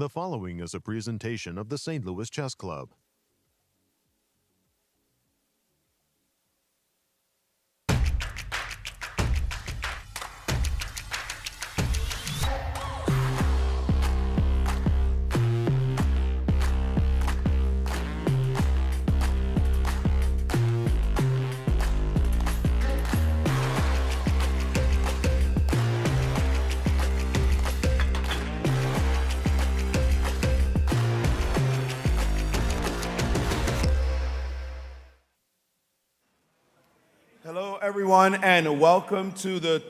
The following is a presentation of the St. Louis Chess Club. Hello, everyone, and welcome to the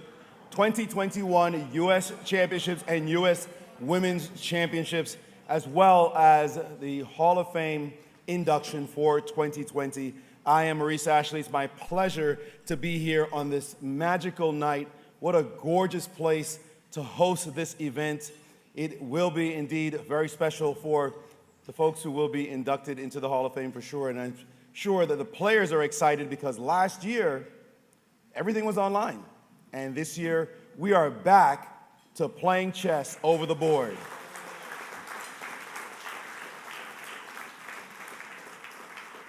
2021 U.S. Championships and U.S. Women's Championships, as well as the Hall of Fame induction for 2020. I am Maurice Ashley. It's my pleasure to be here on this magical night. What a gorgeous place to host this event. It will be indeed very special for the folks who will be inducted into the Hall of Fame for sure, and I'm sure that the players are excited because last year, everything was online. And this year, we are back to playing chess over the board.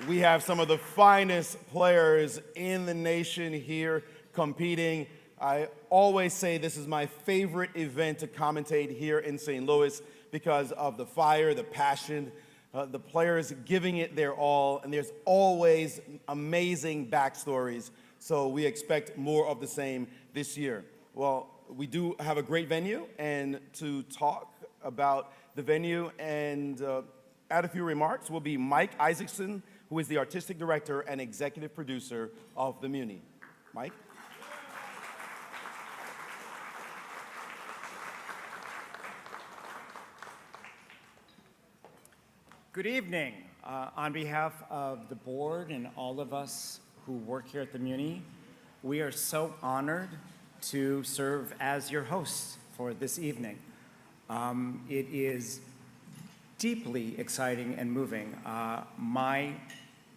We have some of the finest players in the nation here competing. I always say this is my favorite event to commentate here in St. Louis because of the fire, the passion, the players giving it their all, and there's always amazing backstories. So we expect more of the same this year. Well, we do have a great venue, and to talk about the venue and add a few remarks will be Mike Isaacson, who is the artistic director and executive producer of the Muni. Mike? Good evening. On behalf of the board and all of us who work here at the Muni, we are so honored to serve as your hosts for this evening. It is deeply exciting and moving. My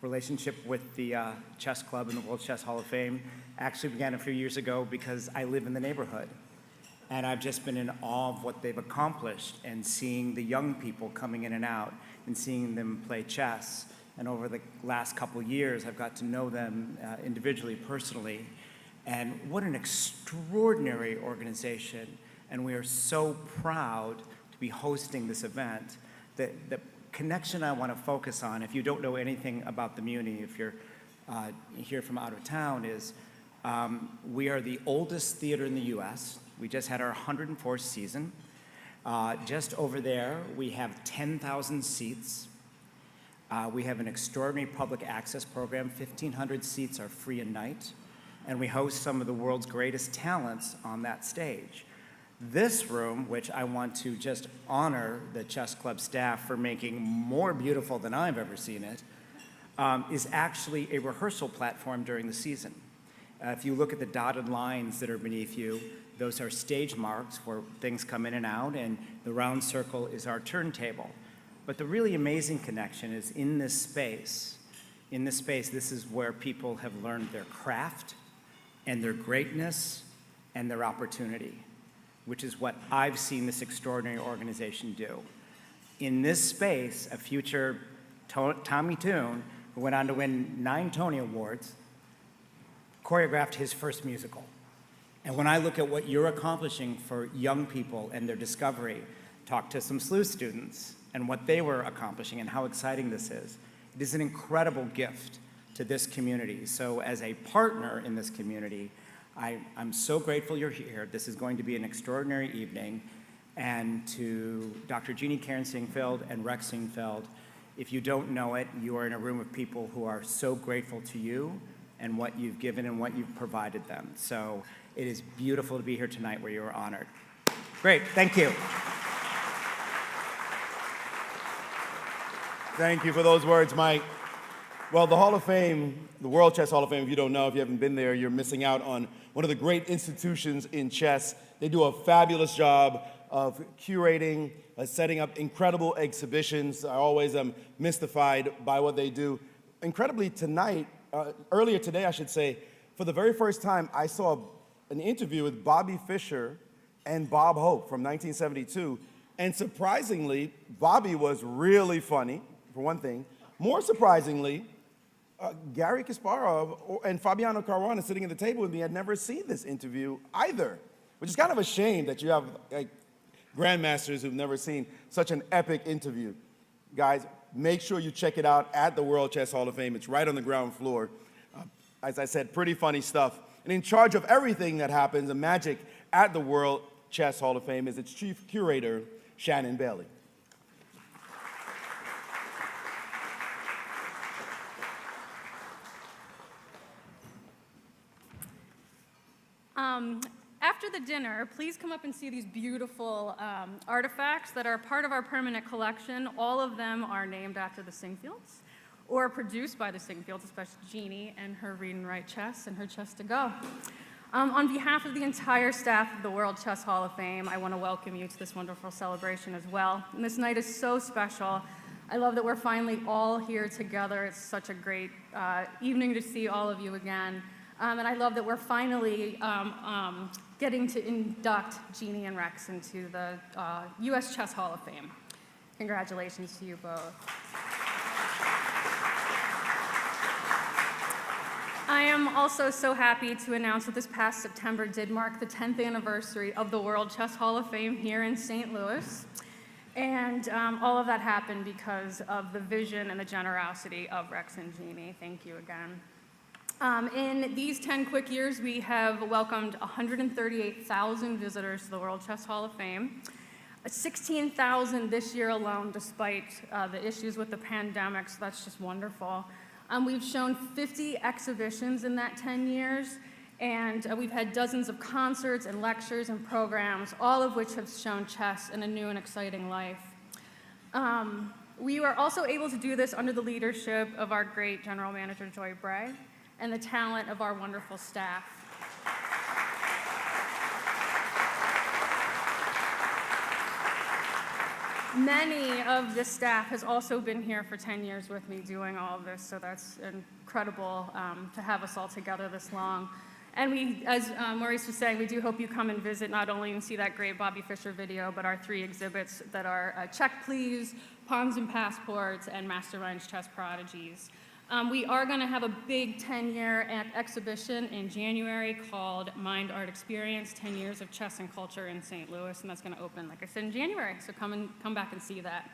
relationship with the Chess Club and the World Chess Hall of Fame actually began a few years ago because I live in the neighborhood. And I've just been in awe of what they've accomplished and seeing the young people coming in and out and seeing them play chess. And over the last couple of years, I've got to know them individually, personally. And what an extraordinary organization. And we are so proud to be hosting this event. The connection I want to focus on, if you don't know anything about the Muni, if you're here from out of town, is we are the oldest theater in the US. We just had our 104th season. Just over there, we have 10,000 seats. We have an extraordinary public access program. 1,500 seats are free a night. And we host some of the world's greatest talents on that stage. This room, which I want to just honor the Chess Club staff for making more beautiful than I've ever seen it, is actually a rehearsal platform during the season. If you look at the dotted lines that are beneath you, those are stage marks where things come in and out, and the round circle is our turntable. But the really amazing connection is in this space. In this space, this is where people have learned their craft and their greatness and their opportunity, which is what I've seen this extraordinary organization do. In this space, a future Tommy Tune, who went on to win 9 Tony Awards, choreographed his first musical. And when I look at what you're accomplishing for young people and their discovery, talk to some SLU students and what they were accomplishing and how exciting this is. It is an incredible gift to this community. So as a partner in this community, I'm so grateful you're here. This is going to be an extraordinary evening. And to Dr. Jeanne Cairns Sinquefield and Rex Sinquefield, if you don't know it, you are in a room of people who are so grateful to you and what you've given and what you've provided them. So it is beautiful to be here tonight where you are honored. Great, thank you. Thank you for those words, Mike. Well, the Hall of Fame, the World Chess Hall of Fame, if you don't know, if you haven't been there, you're missing out on one of the great institutions in chess. They do a fabulous job of curating, setting up incredible exhibitions. I always am mystified by what they do. Incredibly, tonight, earlier today, I should say, for the very first time, I saw an interview with Bobby Fischer and Bob Hope from 1972, And surprisingly, Bobby was really funny, for one thing. More surprisingly, Gary Kasparov and Fabiano Caruana sitting at the table with me had never seen this interview either, which is kind of a shame that you have like grandmasters who've never seen such an epic interview. Guys, make sure you check it out at the World Chess Hall of Fame. It's right on the ground floor. As I said, pretty funny stuff. And in charge of everything that happens in Magic at the World Chess Hall of Fame is its chief curator, Shannon Bailey. After the dinner, please come up and see these beautiful artifacts that are part of our permanent collection. All of them are named after the Sinquefields or produced by the Sinquefields, especially Jeanne and her Read and Write Chess and her Chess to Go. On behalf of the entire staff of the World Chess Hall of Fame, I want to welcome you to this wonderful celebration as well. And this night is so special. I love that we're finally all here together. It's such a great evening to see all of you again. And I love that we're finally getting to induct Jeanne and Rex into the US Chess Hall of Fame. Congratulations to you both. I am also so happy to announce that this past September did mark the 10th anniversary of the World Chess Hall of Fame here in St. Louis. And all of that happened because of the vision and the generosity of Rex and Jeanne. Thank you again. In these 10 quick years, we have welcomed 138,000 visitors to the World Chess Hall of Fame, 16,000 this year alone, despite the issues with the pandemic, so that's just wonderful. We've shown 50 exhibitions in that 10 years, and we've had dozens of concerts and lectures and programs, all of which have shown chess in a new and exciting life. We were also able to do this under the leadership of our great general manager, Joy Bray, and the talent of our wonderful staff. Many of the staff has also been here for 10 years with me doing all of this, so that's incredible to have us all together this long. And we, as Maurice was saying, we do hope you come and visit not only and see that great Bobby Fischer video, but our 3 exhibits that are Check Please, Pawns and Passports, and Masterminds Chess Prodigies. We are going to have a big 10-year exhibition in January called Mind Art Experience, 10 Years of Chess and Culture in St. Louis, and that's going to open, like I said, in January, so come back and see that.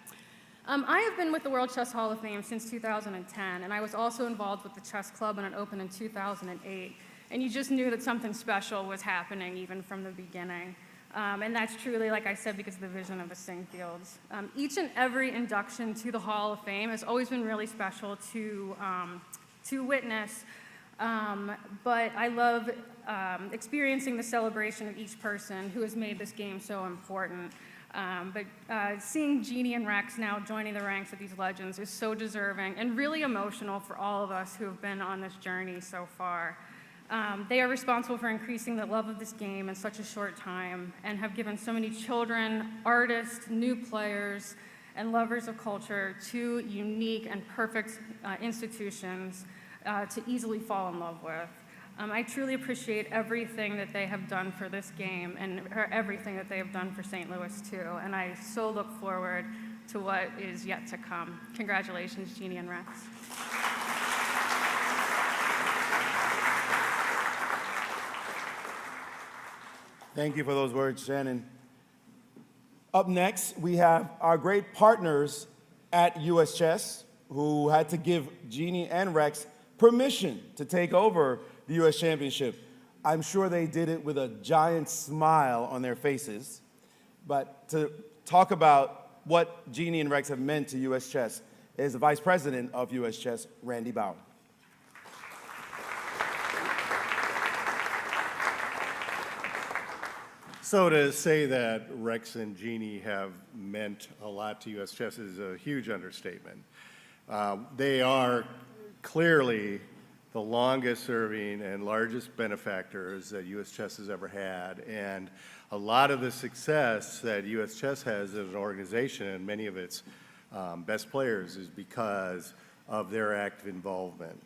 I have been with the World Chess Hall of Fame since 2010, and I was also involved with the Chess Club when it opened in 2008, and you just knew that something special was happening even from the beginning. And that's truly, like I said, because of the vision of the Sinquefields. Each and every induction to the Hall of Fame has always been really special to witness, but I love experiencing the celebration of each person who has made this game so important. But seeing Jeanne and Rex now joining the ranks of these legends is so deserving and really emotional for all of us who have been on this journey so far. They are responsible for increasing the love of this game in such a short time and have given so many children, artists, new players, and lovers of culture 2 unique and perfect institutions to easily fall in love with. I truly appreciate everything that they have done for this game and everything that they have done for St. Louis too, and I so look forward to what is yet to come. Congratulations, Jeanne and Rex. Thank you for those words, Shannon. Up next, we have our great partners at US Chess who had to give Jeanne and Rex permission to take over the US Championship. I'm sure they did it with a giant smile on their faces. But to talk about what Jeanne and Rex have meant to US Chess is the Vice President of US Chess, Randy Bauer. So to say that Rex and Jeanne have meant a lot to U.S. Chess is a huge understatement. They are clearly the longest serving and largest benefactors that U.S. Chess has ever had, and a lot of the success that U.S. Chess has as an organization and many of its best players is because of their active involvement.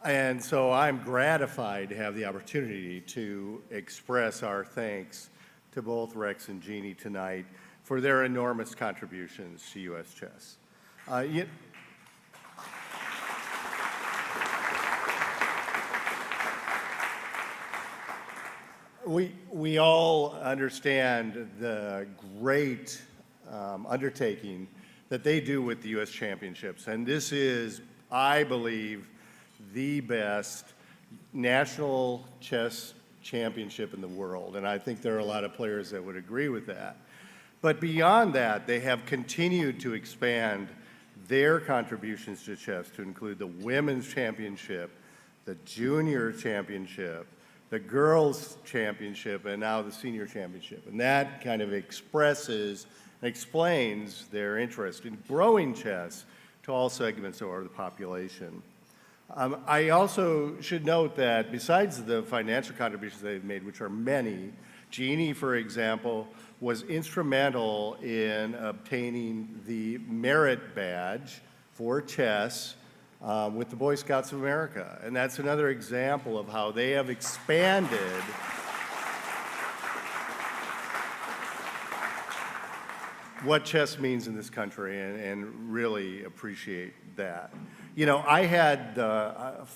And so I'm gratified to have the opportunity to express our thanks to both Rex and Jeanne tonight. for their enormous contributions to U.S. chess. We all understand the great undertaking that they do with the U.S. championships, and this is, I believe, the best national chess championship in the world, and I think there are a lot of players that would agree with that. But beyond that, they have continued to expand their contributions to chess to include the women's championship, the junior championship, the girls' championship, and now the senior championship. And that kind of expresses and explains their interest in growing chess to all segments of the population. I also should note that besides the financial contributions they've made, which are many, Jeanne, for example, was instrumental in obtaining the merit badge for chess with the Boy Scouts of America. And that's another example of how they have expanded what chess means in this country and really appreciate that. You know, I had the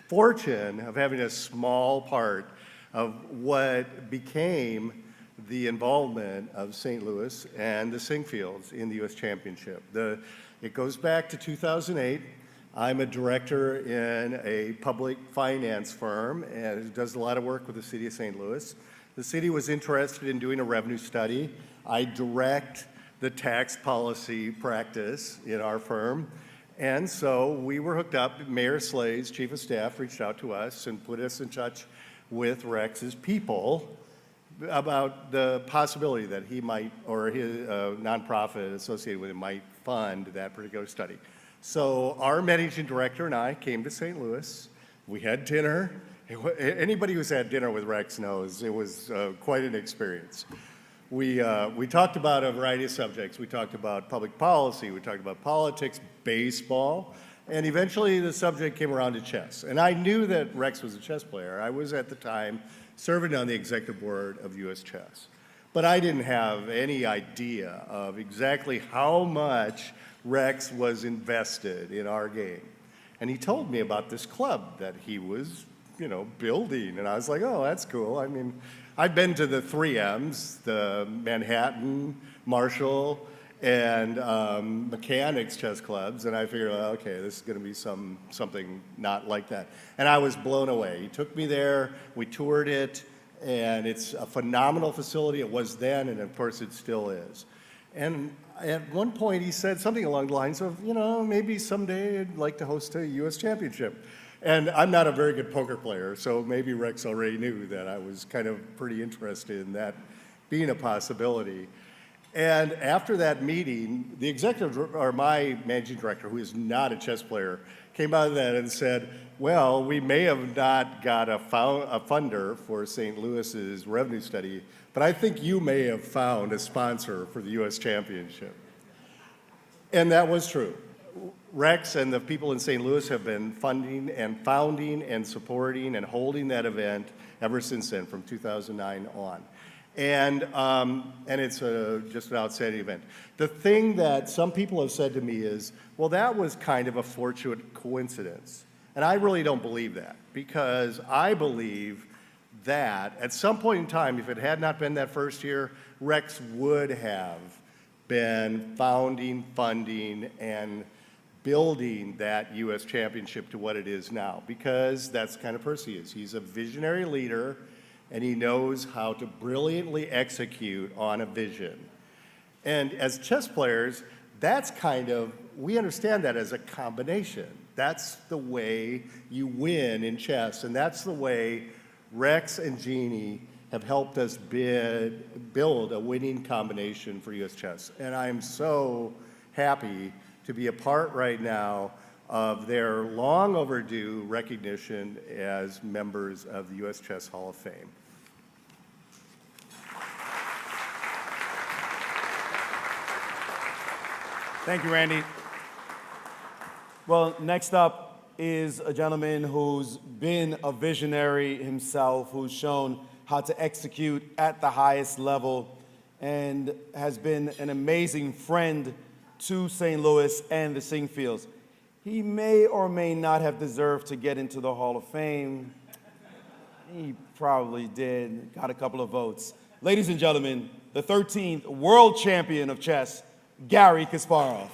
fortune of having a small part of what became the involvement of St. Louis and the Sinquefields in the U.S. Championship. It goes back to 2008. I'm a director in a public finance firm and does a lot of work with the city of St. Louis. The city was interested in doing a revenue study. I direct the tax policy practice in our firm. And so we were hooked up. Mayor Slay's chief of staff reached out to us and put us in touch with Rex's people about the possibility that he might, or his nonprofit associated with it might fund that particular study. So our managing director and I came to St. Louis. We had dinner. Anybody who's had dinner with Rex knows it was quite an experience. We talked about a variety of subjects. We talked about public policy, we talked about politics, baseball, and eventually the subject came around to chess. And I knew that Rex was a chess player. I was at the time serving on the executive board of U.S. Chess. But I didn't have any idea of exactly how much Rex was invested in our game. And he told me about this club that he was, you know, building. And I was like, oh, that's cool. I mean, I've been to the 3Ms, the Manhattan, Marshall, and Mechanics chess clubs, and I figured, well, okay, this is going to be something not like that. And I was blown away. He took me there, we toured it, and it's a phenomenal facility. It was then, and of course it still is. And at one point he said something along the lines of, you know, maybe someday I'd like to host a U.S. championship. And I'm not a very good poker player, so maybe Rex already knew that I was kind of pretty interested in that being a possibility. And after that meeting, the executive, or my managing director, who is not a chess player, came out of that and said, well, we may have not got a funder for St. Louis's revenue study, but I think you may have found a sponsor for the U.S. Championship. And that was true. Rex and the people in St. Louis have been funding and founding and supporting and holding that event ever since then, from 2009 on. And it's just an outstanding event. The thing that some people have said to me is, well, that was kind of a fortunate coincidence. And I really don't believe that, because I believe that at some point in time, if it had not been that first year, Rex would have been founding, funding, and building that U.S. championship to what it is now, because that's the kind of person he is. He's a visionary leader, and he knows how to brilliantly execute on a vision. And as chess players, that's kind of, we understand that as a combination. That's the way you win in chess, and that's the way Rex and Jeanne have helped us build a winning combination for U.S. chess. And I'm so happy to be a part right now of their long overdue recognition as members of the U.S. Chess Hall of Fame. Thank you, Randy. Well, next up is a gentleman who's been a visionary himself, who's shown how to execute at the highest level and has been an amazing friend to St. Louis and the Sinquefields. He may or may not have deserved to get into the Hall of Fame. He probably did, got a couple of votes. Ladies and gentlemen, the 13th world champion of chess, Garry Kasparov.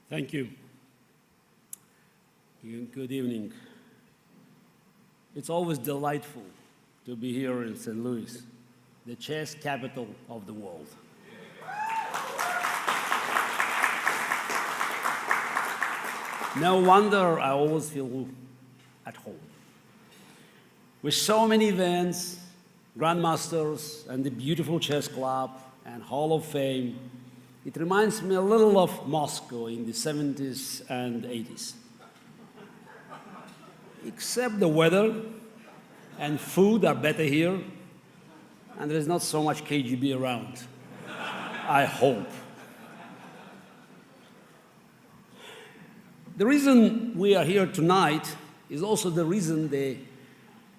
Thank you. Good evening. It's always delightful to be here in St. Louis, the chess capital of the world. No wonder I always feel at home. With so many events, grandmasters, and the beautiful chess club and Hall of Fame, it reminds me a little of Moscow in the 70s and 80s. Except the weather and food are better here, and there's not so much KGB around. I hope. The reason we are here tonight is also the reason the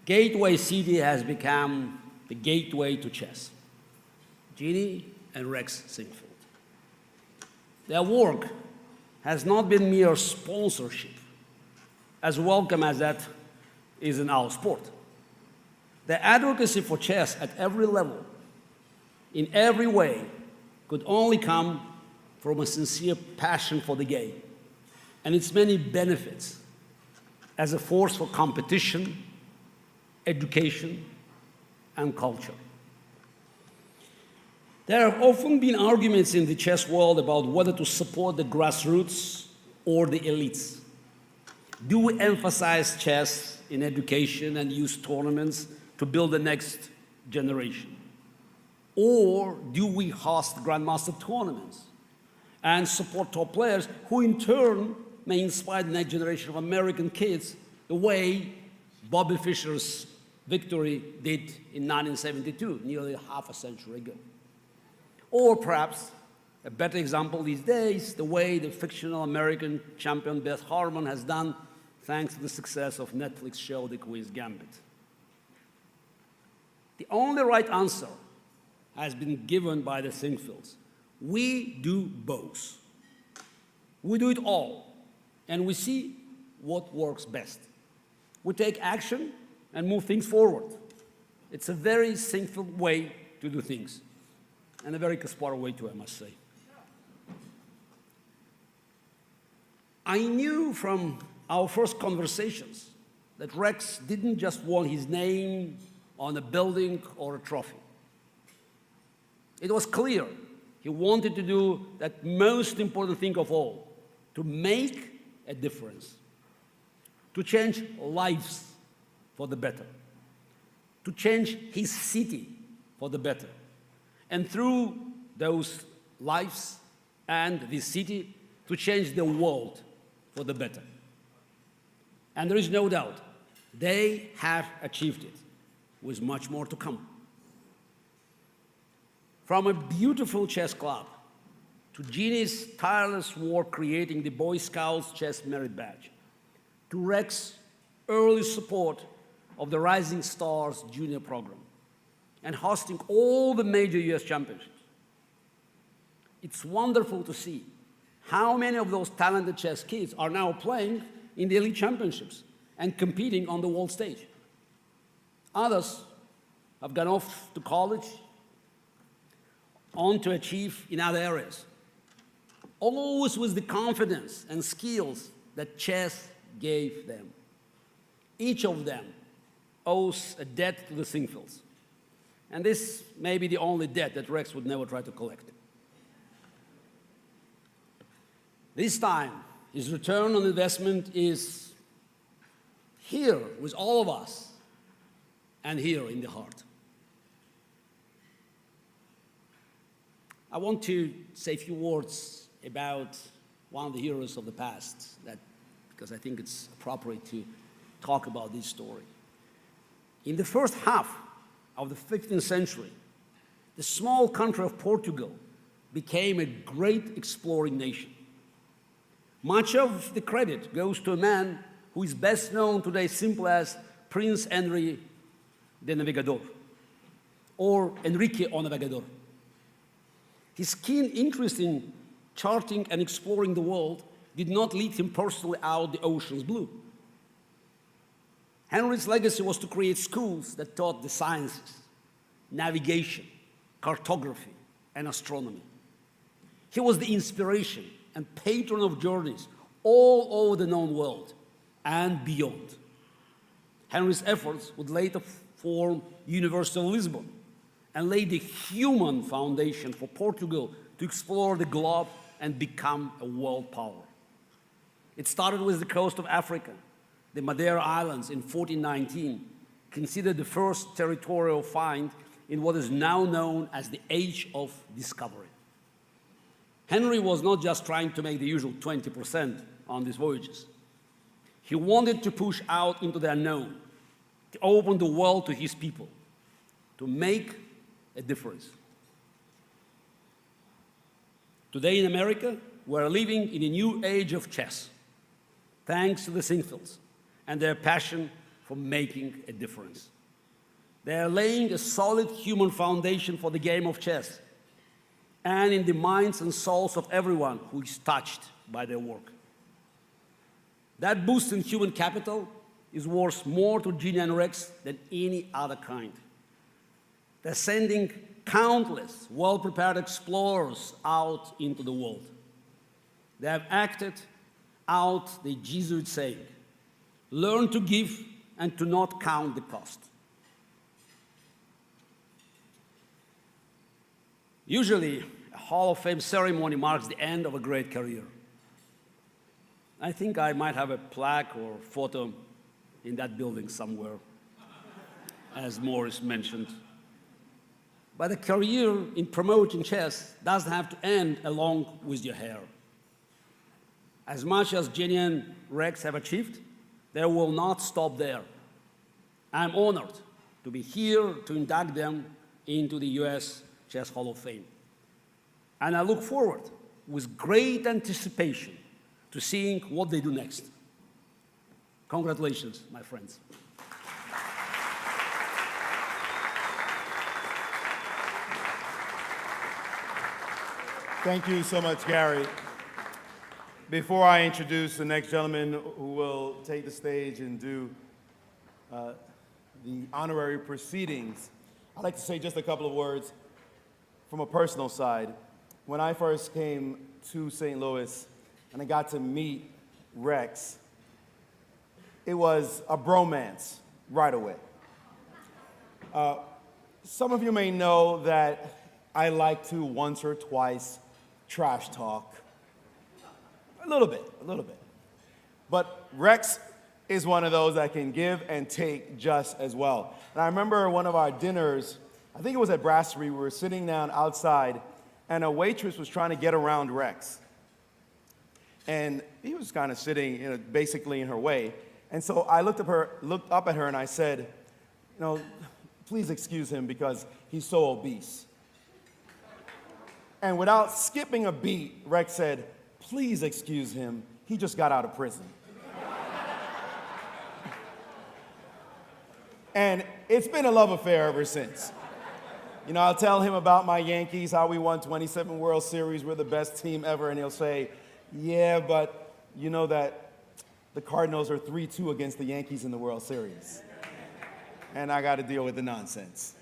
Gateway City has become the gateway to chess. Jeanne and Rex Sinquefield. Their work has not been mere sponsorship, as welcome as that is in our sport. Their advocacy for chess at every level, in every way, could only come from a sincere passion for the game and its many benefits as a force for competition, education, and culture. There have often been arguments in the chess world about whether to support the grassroots or the elites. Do we emphasize chess in education and use tournaments to build the next generation? Or do we host grandmaster tournaments and support top players who in turn may inspire the next generation of American kids the way Bobby Fischer's victory did in 1972, nearly half a century ago? Or perhaps, a better example these days, the way the fictional American champion Beth Harmon has done thanks to the success of Netflix show The Queen's Gambit. The only right answer has been given by the Sinquefields. We do both. We do it all, and we see what works best. We take action and move things forward. It's a very Sinquefield way to do things, and a very Kasparov way too, I must say. I knew from our first conversations that Rex didn't just want his name on a building or a trophy. It was clear he wanted to do that most important thing of all, to make a difference, to change lives for the better, to change his city for the better, and through those lives and this city, to change the world for the better. And there is no doubt they have achieved it, with much more to come. From a beautiful chess club to Jeanne's tireless work creating the Boy Scouts Chess Merit Badge, to Rex's early support of the Rising Stars Junior program, and hosting all the major US championships. It's wonderful to see how many of those talented chess kids are now playing in the elite championships and competing on the world stage. Others have gone off to college, on to achieve in other areas, always with the confidence and skills that chess gave them. Each of them owes a debt to the Sinquefields. And this may be the only debt that Rex would never try to collect. This time, his return on investment is here with all of us and here in the heart. I want to say a few words about one of the heroes of the past, because I think it's appropriate to talk about this story. In the first half of the 15th century, the small country of Portugal became a great exploring nation. Much of the credit goes to a man who is best known today simply as Prince Henry de Navegador, or Enrique o Navegador. His keen interest in charting and exploring the world did not lead him personally out the ocean's blue. Henry's legacy was to create schools that taught the sciences, navigation, cartography, and astronomy. He was the inspiration and patron of journeys all over the known world and beyond. Henry's efforts would later form University of Lisbon and lay the human foundation for Portugal to explore the globe and become a world power. It started with the coast of Africa, the Madeira Islands in 1419, considered the first territorial find in what is now known as the Age of Discovery. Henry was not just trying to make the usual 20% on these voyages. He wanted to push out into the unknown, to open the world to his people, to make a difference. Today in America, we're living in a new age of chess, thanks to the Sinquefields and their passion for making a difference. They are laying a solid human foundation for the game of chess and in the minds and souls of everyone who is touched by their work. That boost in human capital is worth more to Jeanne and Rex than any other kind. They're sending countless well-prepared explorers out into the world. They have acted out the Jesuit saying, learn to give and to not count the cost. Usually, a Hall of Fame ceremony marks the end of a great career. I think I might have a plaque or photo in that building somewhere, as Morris mentioned. But a career in promoting chess doesn't have to end along with your hair. As much as Jeanne and Rex have achieved, they will not stop there. I'm honored to be here to induct them into the US Chess Hall of Fame. And I look forward with great anticipation to seeing what they do next. Congratulations, my friends. Thank you so much, Gary. Before I introduce the next gentleman who will take the stage and do the honorary proceedings, I'd like to say just a couple of words from a personal side. When I first came to St. Louis and I got to meet Rex, it was a bromance right away. Some of you may know that I like to once or twice trash talk. A little bit. But Rex is one of those that can give and take just as well. And I remember one of our dinners, I think it was at Brasserie, we were sitting down outside, and a waitress was trying to get around Rex. And he was kind of sitting, basically in her way. And so I looked up at her and I said, please excuse him because he's so obese. And without skipping a beat, Rex said, please excuse him, he just got out of prison. And it's been a love affair ever since. I'll tell him about my Yankees, how we won 27 World Series, we're the best team ever, and he'll say, yeah, but you know that the Cardinals are 3-2 against the Yankees in the World Series. And I got to deal with the nonsense.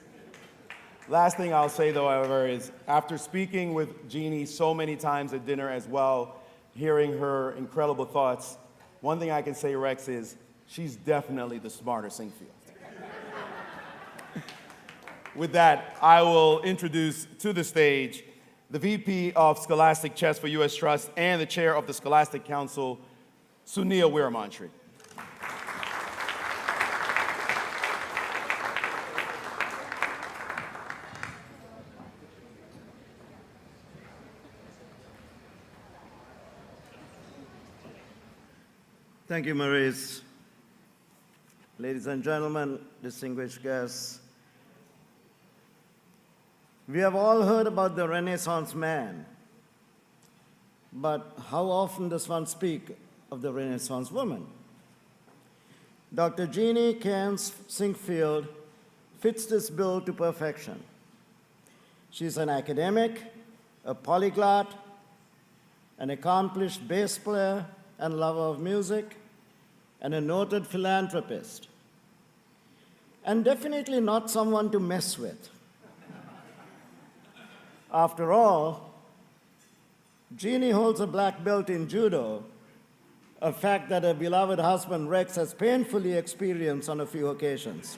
Last thing I'll say, though, however, is after speaking with Jeanne so many times at dinner as well, hearing her incredible thoughts, one thing I can say, Rex, is she's definitely the smarter Sinquefield. With that, I will introduce to the stage the VP of Scholastic Chess for U.S. Trust and the Chair of the Scholastic Council, Sunil Weeramantry. Thank you, Maurice. Ladies and gentlemen, distinguished guests, We have all heard about the Renaissance man, but how often does one speak of the Renaissance woman? Dr. Jeanne Cairns Sinquefield fits this bill to perfection. She's an academic, a polyglot, an accomplished bass player and lover of music, and a noted philanthropist. And definitely not someone to mess with. After all, Jeanne holds a black belt in judo, a fact that her beloved husband Rex has painfully experienced on a few occasions.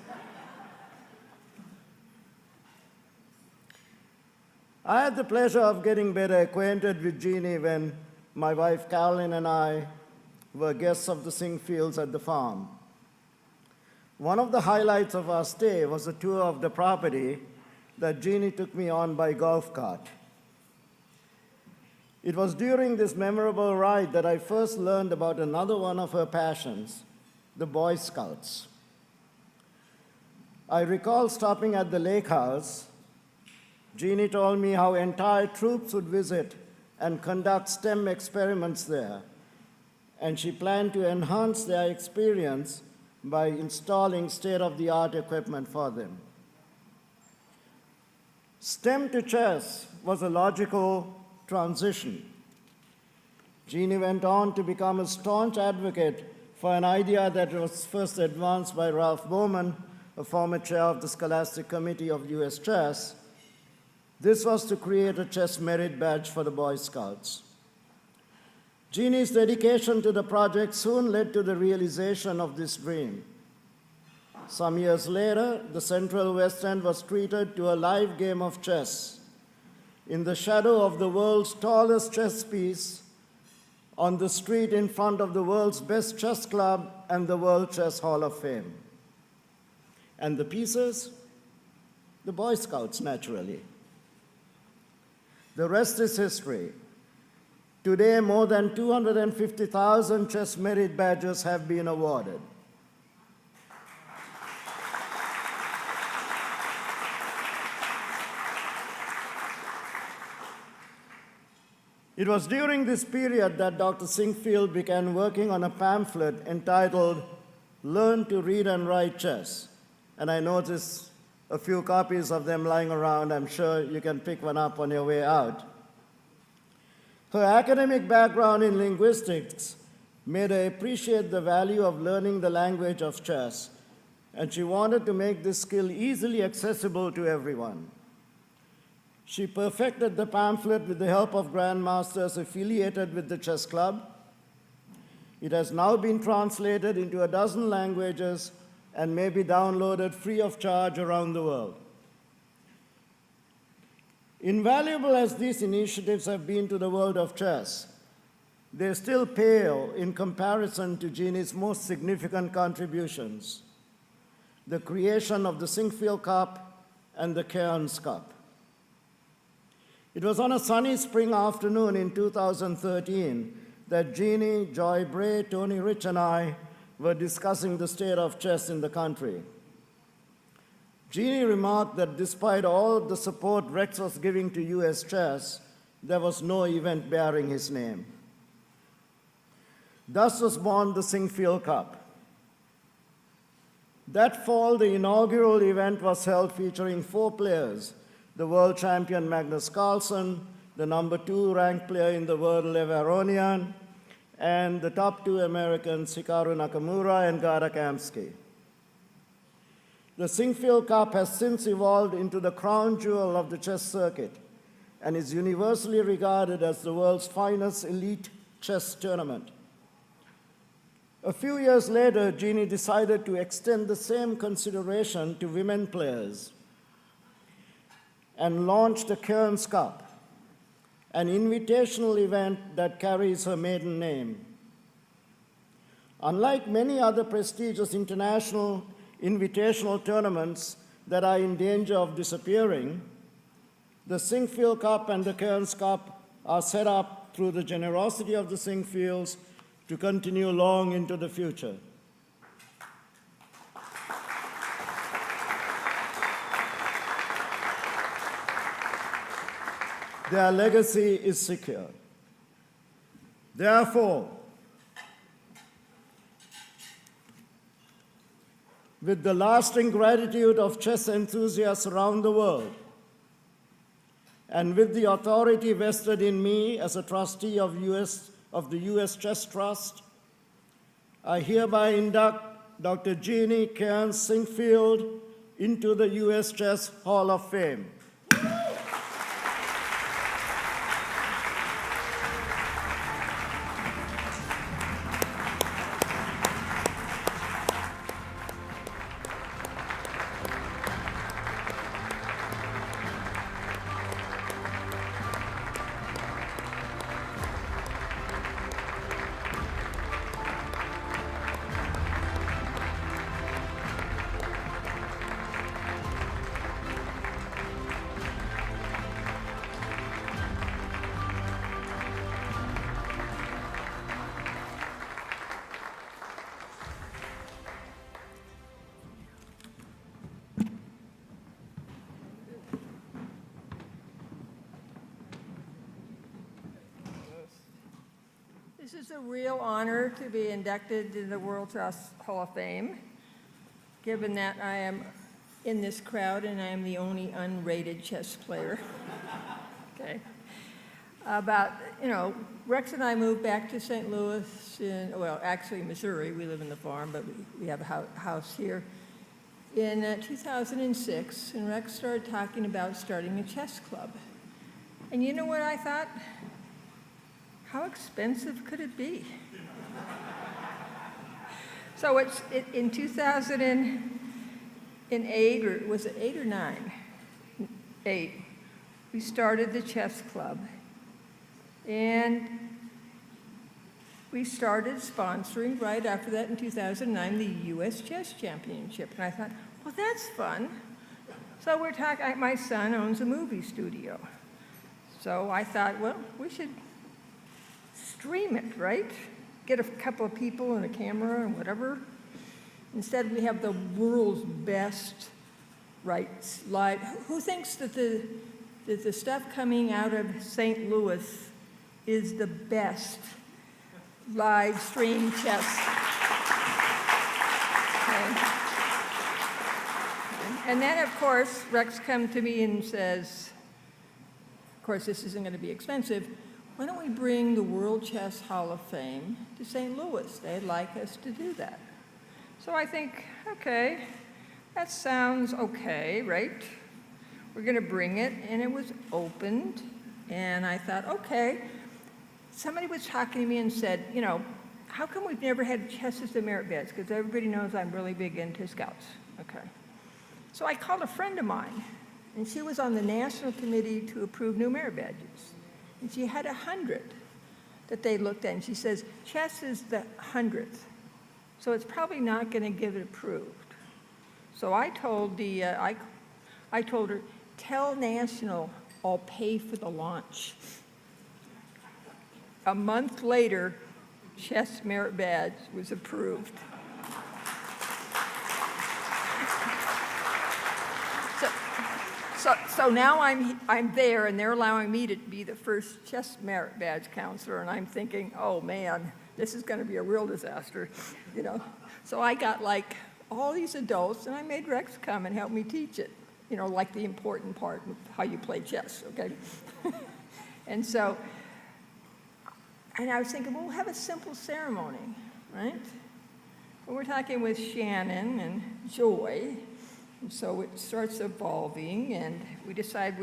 I had the pleasure of getting better acquainted with Jeanne when my wife Carolyn and I were guests of the Sinquefields at the farm. One of the highlights of our stay was a tour of the property that Jeanne took me on by golf cart. It was during this memorable ride that I first learned about another one of her passions, the Boy Scouts. I recall stopping at the lake house. Jeanne told me how entire troops would visit and conduct STEM experiments there, and she planned to enhance their experience by installing state-of-the-art equipment for them. STEM to chess was a logical transition. Jeanne went on to become a staunch advocate for an idea that was first advanced by Ralph Bowman, a former chair of the Scholastic Committee of U.S. Chess. This was to create a chess merit badge for the Boy Scouts. Jeanne's dedication to the project soon led to the realization of this dream. Some years later, the Central West End was treated to a live game of chess in the shadow of the world's tallest chess piece on the street in front of the world's best chess club and the World Chess Hall of Fame. And the pieces? The Boy Scouts, naturally. The rest is history. Today, more than 250,000 chess merit badges have been awarded. It was during this period that Dr. Sinquefield began working on a pamphlet entitled Learn to Read and Write Chess. And I noticed a few copies of them lying around. I'm sure you can pick one up on your way out. Her academic background in linguistics made her appreciate the value of learning the language of chess, and she wanted to make this skill easily accessible to everyone. She perfected the pamphlet with the help of grandmasters affiliated with the chess club. It has now been translated into a dozen languages and may be downloaded free of charge around the world. Invaluable as these initiatives have been to the world of chess, they still pale in comparison to Jeanne's most significant contributions, the creation of the Sinquefield Cup and the Cairns Cup. It was on a sunny spring afternoon in 2013 that Jeanne, Joy Bray, Tony Rich, and I were discussing the state of chess in the country. Jeanne remarked that despite all the support Rex was giving to US chess, there was no event bearing his name. Thus was born the Sinquefield Cup. That fall, the inaugural event was held featuring 4 players: the world champion Magnus Carlsen, the number 2 ranked player in the world Lev Aronian, and the top 2 Americans Hikaru Nakamura and Gara Kamsky. The Sinquefield Cup has since evolved into the crown jewel of the chess circuit and is universally regarded as the world's finest elite chess tournament. A few years later, Jeanne decided to extend the same consideration to women players and launched the Cairns Cup, an invitational event that carries her maiden name. Unlike many other prestigious international invitational tournaments that are in danger of disappearing, the Sinquefield Cup and the Cairns Cup are set up through the generosity of the Sinquefields to continue long into the future. their legacy is secure. Therefore, with the lasting gratitude of chess enthusiasts around the world, and with the authority vested in me as a trustee of the U.S. Chess Trust, I hereby induct Dr. Jeanne Cairns Sinquefield into the U.S. Chess Hall of Fame. This is a real honor to be inducted to the World Chess Hall of Fame, given that I am in this crowd and I am the only unrated chess player. Okay. Rex and I moved back to St. Louis actually Missouri. We live in the farm, but we have a house here. In 2006, and Rex started talking about starting a chess club. And you know what I thought? How expensive could it be? So in 2008, or was it 8 or 9? 8, we started the chess club. And we started sponsoring right after that in 2009 the U.S. Chess Championship. And I thought, well, that's fun. So we're talking, my son owns a movie studio. So I thought, well, we should stream it, right? Get a couple of people and a camera and whatever. Instead, we have the world's best, live. Who thinks that the stuff coming out of St. Louis is the best live stream chess? Okay. And then, of course, Rex comes to me and says, of course, this isn't going to be expensive. Why don't we bring the World Chess Hall of Fame to St. Louis? They'd like us to do that. So I think, okay, that sounds okay, right? We're going to bring it, and it was opened, and I thought, okay. Somebody was talking to me and said, how come we've never had chess as a merit badge? Because everybody knows I'm really big into scouts. Okay. So I called a friend of mine, and she was on the national committee to approve new merit badges. And she had 100 that they looked at, and she says, chess is the 100th, so it's probably not going to get it approved. So I told I told her, tell National I'll pay for the launch. A month later, chess merit badge was approved. So now I'm there, and they're allowing me to be the first chess merit badge counselor, and I'm thinking, oh man, this is going to be a real disaster, So I got all these adults, and I made Rex come and help me teach it, the important part of how you play chess, okay? And I was thinking, well, we'll have a simple ceremony, right? But we're talking with Shannon and Joy. And so it starts evolving, and we decide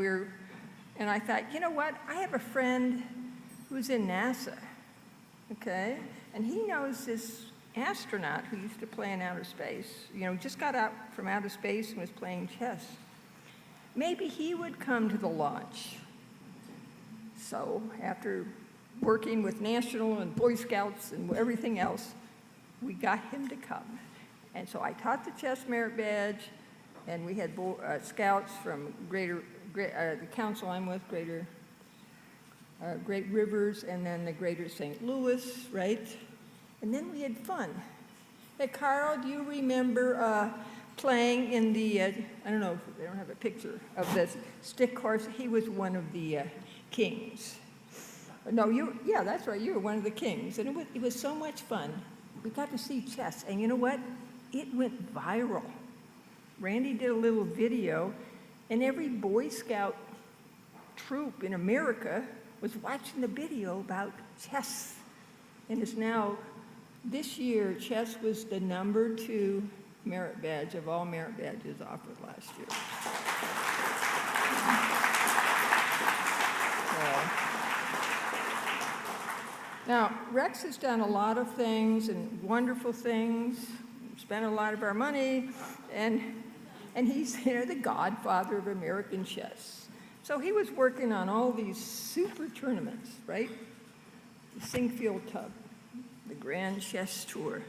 and I thought, you know what? I have a friend who's in NASA, okay? And he knows this astronaut who used to play in outer space, just got out from outer space and was playing chess. Maybe he would come to the launch. So after working with National and Boy Scouts and everything else, we got him to come. And so I taught the chess merit badge, and we had scouts from the council I'm with, Great Rivers, and then the Greater St. Louis, right? And then we had fun. Hey, Carl, do you remember playing in the, I don't know, if they don't have a picture of this stick course? He was one of the kings. No, yeah, that's right, you were one of the kings. And it was so much fun. We got to see chess, and you know what? It went viral. Randy did a little video, and every Boy Scout troop in America was watching the video about chess. And it's now, this year, chess was the #2 merit badge of all merit badges offered last year. Now, Rex has done a lot of things and wonderful things, spent a lot of our money, and he's, the godfather of American chess. So he was working on all these super tournaments, right? The Sinquefield Tub, the Grand Chess Tour,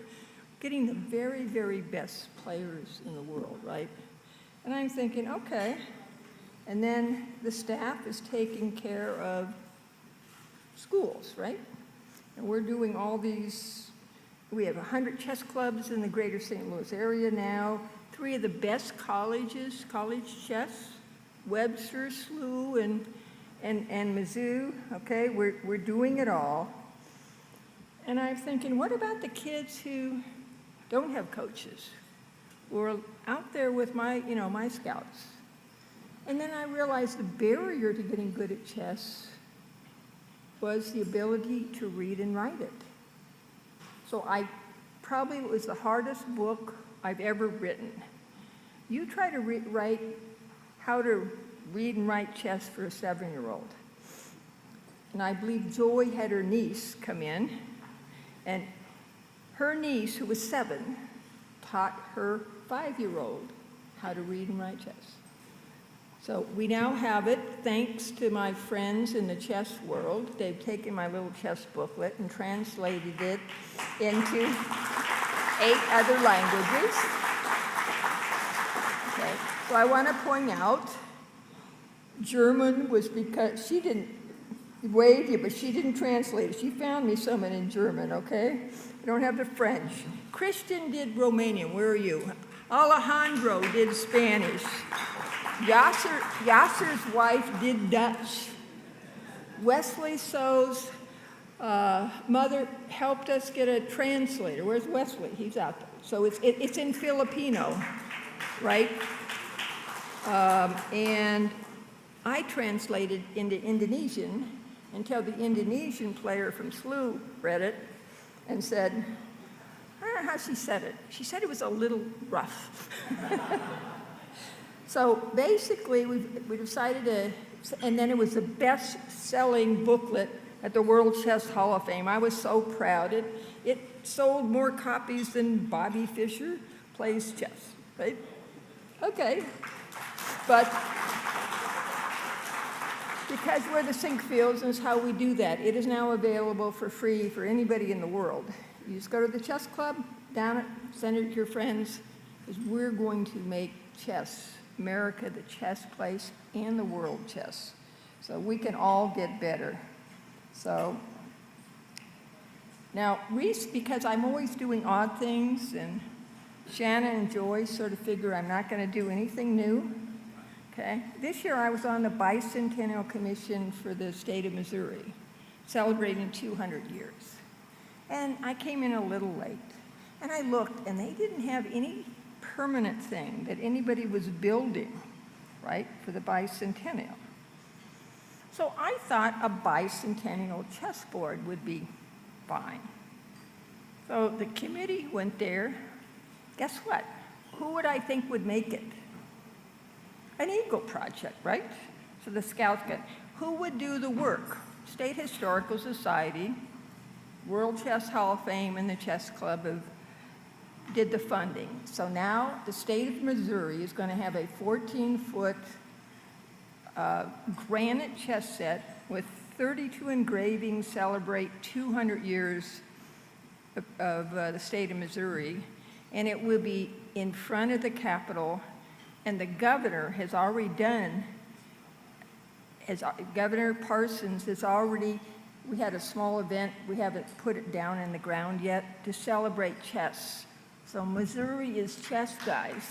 getting the very, very best players in the world, right? And I'm thinking, okay. And then the staff is taking care of schools, right? And we're doing all these, we have 100 chess clubs in the greater St. Louis area now, 3 of the best colleges, college chess, Webster, SLU, and Mizzou, okay? We're doing it all. And I'm thinking, what about the kids who don't have coaches, who are out there with my scouts? And then I realized the barrier to getting good at chess was the ability to read and write it. So it was the hardest book I've ever written. You try to write how to read and write chess for a 7-year-old. And I believe Joy had her niece come in, and her niece, who was 7, taught her 5-year-old how to read and write chess. So we now have it, thanks to my friends in the chess world. They've taken my little chess booklet and translated it into 8 other languages. Okay. So I want to point out, German was because she didn't wave you, but she didn't translate it. She found me someone in German, okay? I don't have the French. Christian did Romanian. Where are you? Alejandro did Spanish. Yasser's wife did Dutch. Wesley So's mother helped us get a translator. Where's Wesley? He's out there. So it's in Filipino, right? And I translated into Indonesian until the Indonesian player from SLU read it and said, I don't know how she said it. She said it was a little rough. So basically, we decided to, and then it was the best-selling booklet at the World Chess Hall of Fame. I was so proud. It sold more copies than Bobby Fischer Plays Chess, right? Okay. But because we're the Sinquefields, and it's how we do that, it is now available for free for anybody in the world. You just go to the chess club, down it, send it to your friends, because we're going to make chess, America, the chess place, and the world chess. So we can all get better. So now, Reese, because I'm always doing odd things, and Shannon and Joy sort of figure I'm not going to do anything new. Okay. This year I was on the Bicentennial Commission for the state of Missouri, celebrating 200 years. And I came in a little late. And I looked, and they didn't have any permanent thing that anybody was building, right, for the bicentennial. So I thought a bicentennial chessboard would be fine. So the committee went there. Guess what? Who would I think would make it? An Eagle project, right? So the scouts got, who would do the work? State Historical Society, World Chess Hall of Fame, and the Chess Club did the funding. So now the state of Missouri is going to have a 14-foot granite chess set with 32 engravings, celebrate 200 years of the state of Missouri, and it will be in front of the Capitol. And the governor has already done, Governor Parsons has already, we had a small event, we haven't put it down in the ground yet, to celebrate chess. So Missouri is chess, guys.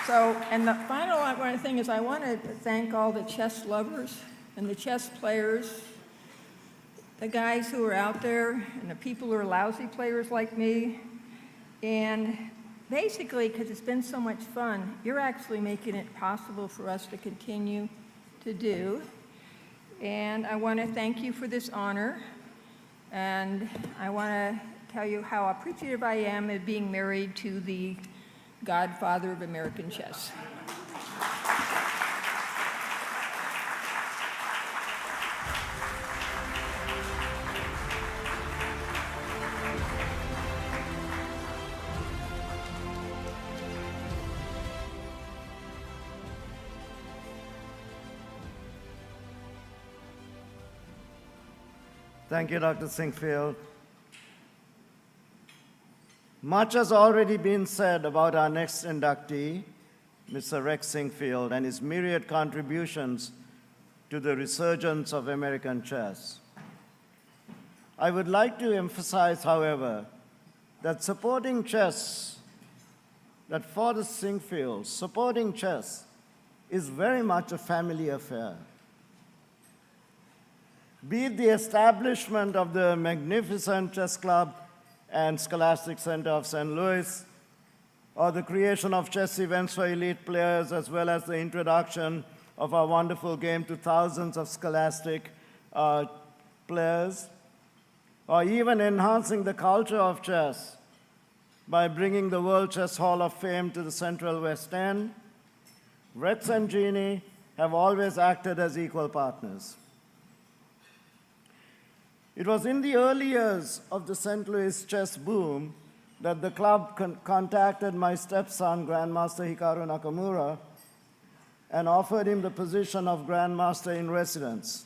So, and the final thing is I want to thank all the chess lovers and the chess players, the guys who are out there and the people who are lousy players like me. And basically, because it's been so much fun, you're actually making it possible for us to continue to do. And I want to thank you for this honor. And I want to tell you how appreciative I am of being married to the godfather of American chess. Thank you, Dr. Sinquefield. Much has already been said about our next inductee, Mr. Rex Sinquefield, and his myriad contributions to the resurgence of American chess. I would like to emphasize, however, that for the Sinquefields, supporting chess is very much a family affair. Be it the establishment of the magnificent chess club and Scholastic Center of St. Louis, or the creation of chess events for elite players, as well as the introduction of our wonderful game to thousands of Scholastic players, or even enhancing the culture of chess by bringing the World Chess Hall of Fame to the Central West End, Rex and Jeanne have always acted as equal partners. It was in the early years of the St. Louis chess boom that the club contacted my stepson, Grandmaster Hikaru Nakamura, and offered him the position of Grandmaster in Residence.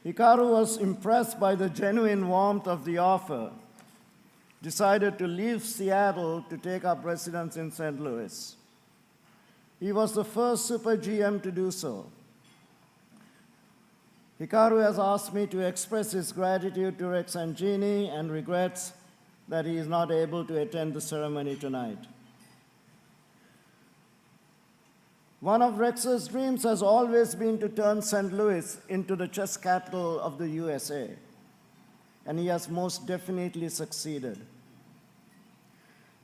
Hikaru was impressed by the genuine warmth of the offer, decided to leave Seattle to take up residence in St. Louis. He was the first Super GM to do so. Hikaru has asked me to express his gratitude to Rex and Jeanne and regrets that he is not able to attend the ceremony tonight. One of Rex's dreams has always been to turn St. Louis into the chess capital of the USA, and he has most definitely succeeded.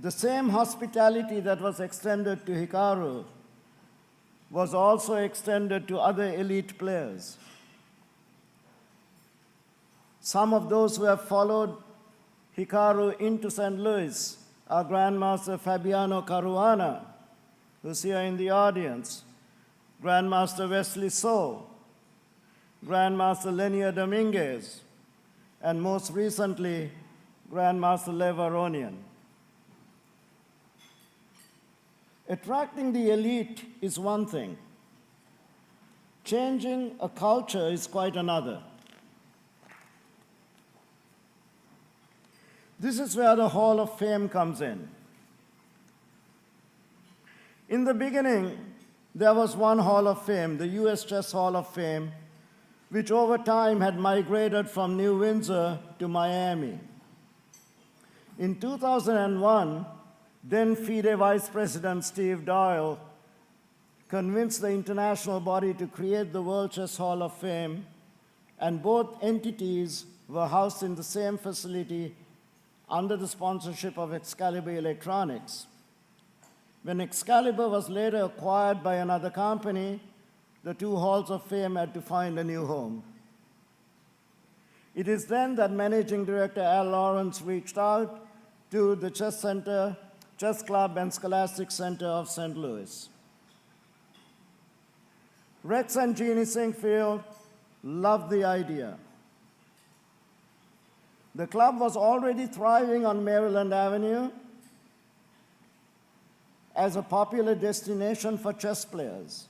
The same hospitality that was extended to Hikaru was also extended to other elite players. Some of those who have followed Hikaru into St. Louis are Grandmaster Fabiano Caruana, who's here in the audience, Grandmaster Wesley So, Grandmaster Lenier Dominguez, and most recently, Grandmaster Lev Aronian. Attracting the elite is one thing. Changing a culture is quite another. This is where the Hall of Fame comes in. In the beginning, there was one Hall of Fame, the US Chess Hall of Fame, which over time had migrated from New Windsor to Miami. In 2001, then FIDE Vice President Steve Doyle convinced the international body to create the World Chess Hall of Fame, and both entities were housed in the same facility under the sponsorship of Excalibur Electronics. When Excalibur was later acquired by another company, the two halls of fame had to find a new home. It is then that Managing Director Al Lawrence reached out to the Chess Center, Chess Club, and Scholastic Center of St. Louis. Rex and Jeanne Sinquefield loved the idea. The club was already thriving on Maryland Avenue as a popular destination for chess players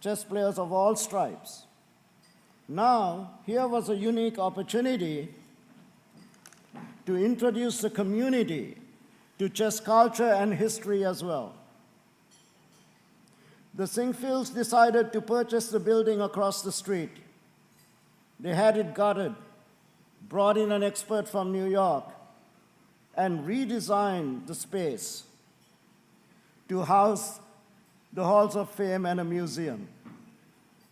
of all stripes. Now, here was a unique opportunity to introduce the community to chess culture and history as well. The Sinquefields decided to purchase the building across the street. They had it gutted, brought in an expert from New York, and redesigned the space to house the halls of fame and a museum,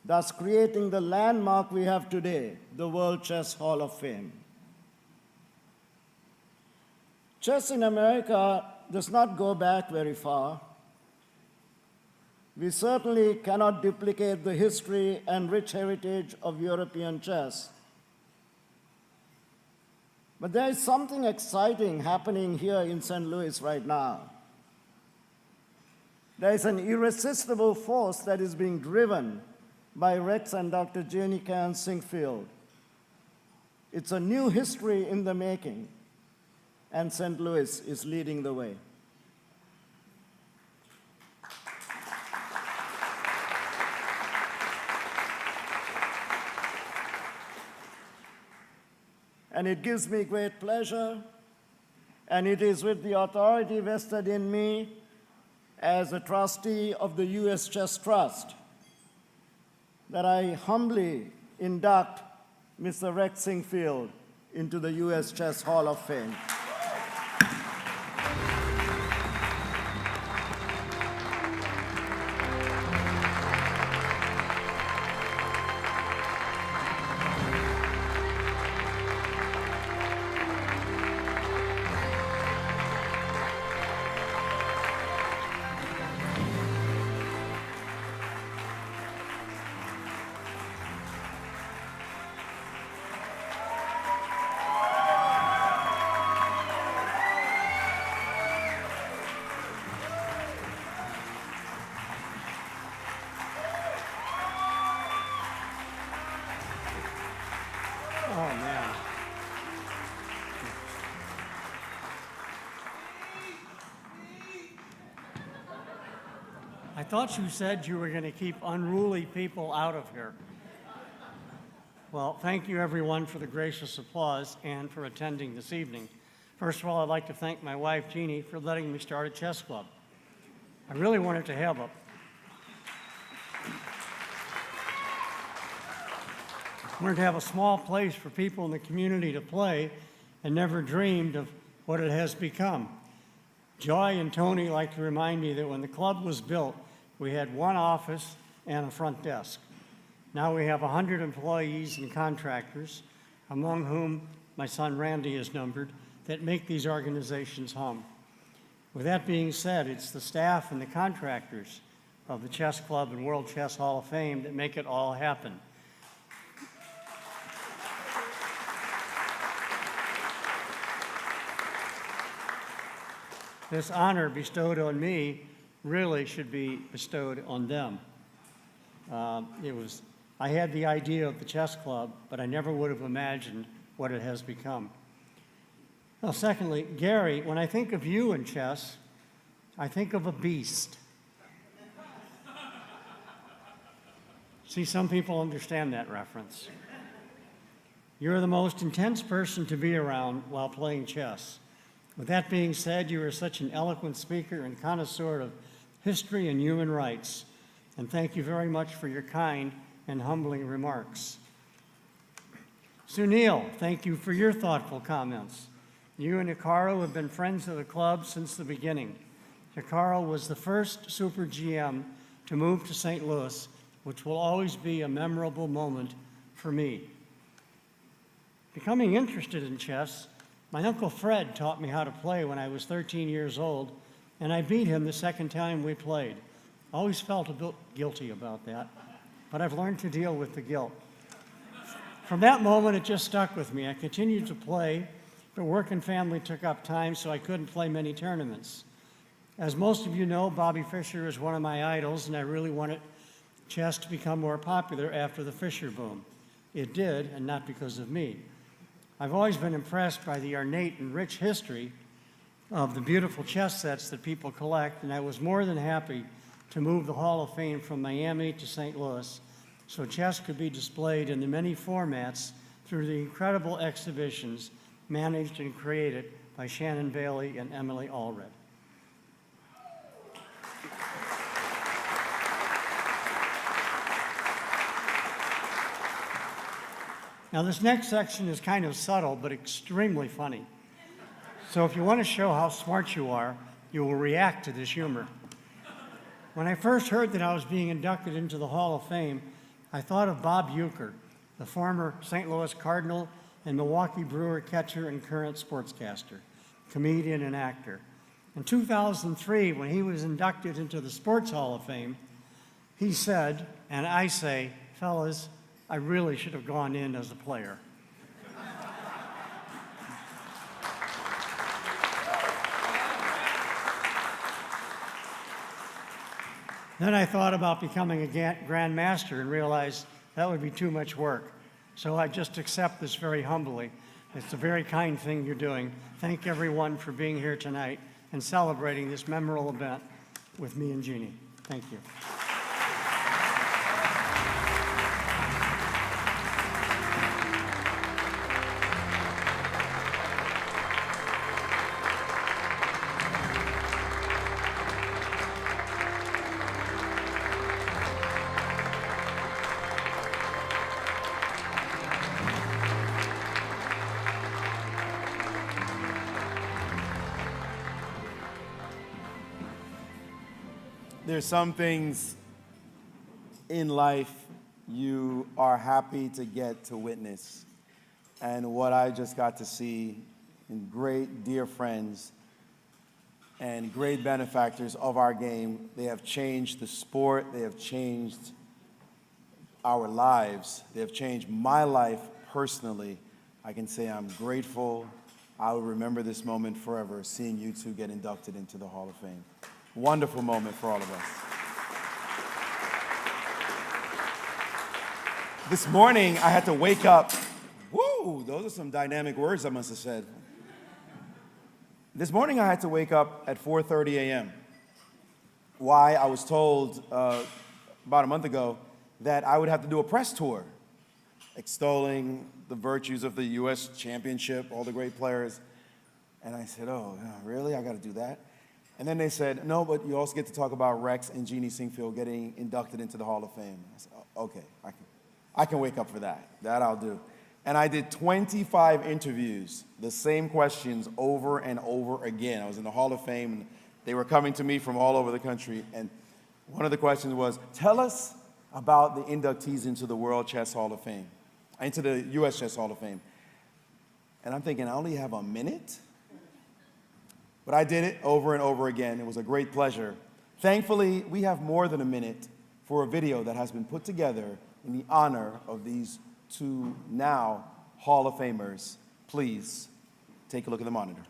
thus creating the landmark we have today, the World Chess Hall of Fame. Chess in America does not go back very far. We certainly cannot duplicate the history and rich heritage of European chess. But there is something exciting happening here in St. Louis right now. There is an irresistible force that is being driven by Rex and Dr. Jeanne Cairns Sinquefield. It's a new history in the making, and St. Louis is leading the way. And it gives me great pleasure, and it is with the authority vested in me as a trustee of the U.S. Chess Trust that I humbly induct Mr. Rex Sinquefield into the U.S. Chess Hall of Fame. Oh, man. I thought you said you were going to keep unruly people out of here. Well, thank you, everyone, for the gracious applause and for attending this evening. First of all, I'd like to thank my wife, Jeannie, for letting me start a chess club. I really wanted to have a small place for people in the community to play, and never dreamed of what it has become. Joy and Tony like to remind me that when the club was built, we had one office and a front desk. Now we have 100 employees and contractors, among whom my son Randy is numbered, that make these organizations hum. With that being said, it's the staff and the contractors of the Chess Club and World Chess Hall of Fame that make it all happen. This honor bestowed on me really should be bestowed on them. I had the idea of the chess club, but I never would have imagined what it has become. Now, secondly, Gary, when I think of you in chess, I think of a beast. See, some people understand that reference. You're the most intense person to be around while playing chess. With that being said, you are such an eloquent speaker and connoisseur of history and human rights, and thank you very much for your kind and humbling remarks. Sunil, thank you for your thoughtful comments. You and Hikaru have been friends of the club since the beginning. Hikaru was the first Super GM to move to St. Louis, which will always be a memorable moment for me. Becoming interested in chess, my Uncle Fred taught me how to play when I was 13 years old, and I beat him the second time we played. Always felt a bit guilty about that, but I've learned to deal with the guilt. From that moment, it just stuck with me. I continued to play, but work and family took up time, so I couldn't play many tournaments. As most of you know, Bobby Fischer is one of my idols, and I really wanted chess to become more popular after the Fischer boom. It did, and not because of me. I've always been impressed by the ornate and rich history of the beautiful chess sets that people collect, and I was more than happy to move the Hall of Fame from Miami to St. Louis so chess could be displayed in the many formats through the incredible exhibitions managed and created by Shannon Bailey and Emily Allred. Now, this next section is kind of subtle, but extremely funny. So if you want to show how smart you are, you will react to this humor. When I first heard that I was being inducted into the Hall of Fame, I thought of Bob Uecker, the former St. Louis Cardinal and Milwaukee Brewer catcher and current sportscaster, comedian and actor. In 2003, when he was inducted into the Sports Hall of Fame, he said, and I say, fellas, I really should have gone in as a player. Then I thought about becoming a grandmaster and realized that would be too much work. So I just accept this very humbly. It's a very kind thing you're doing. Thank everyone for being here tonight and celebrating this memorable event with me and Jeannie. Thank you. There's some things in life you are happy to get to witness. And what I just got to see in great dear friends and great benefactors of our game, they have changed the sport, they have changed our lives, they have changed my life personally. I can say I'm grateful. I will remember this moment forever, seeing you two get inducted into the Hall of Fame. Wonderful moment for all of us. This morning, I had to wake up. Woo, those are some dynamic words I must have said. This morning, I had to wake up at 4:30 a.m. Why? I was told about a month ago that I would have to do a press tour, extolling the virtues of the U.S. championship, all the great players. And I said, oh, really? I got to do that? And then they said, no, but you also get to talk about Rex and Jeanne Sinquefield getting inducted into the Hall of Fame. I said, oh, okay, I can wake up for that. That I'll do. And I did 25 interviews, the same questions over and over again. I was in the Hall of Fame, and they were coming to me from all over the country. And one of the questions was, tell us about the inductees into the World Chess Hall of Fame, into the U.S. Chess Hall of Fame. And I'm thinking, I only have a minute? But I did it over and over again. It was a great pleasure. Thankfully, we have more than a minute for a video that has been put together in the honor of these two now Hall of Famers. Please take a look at the monitor.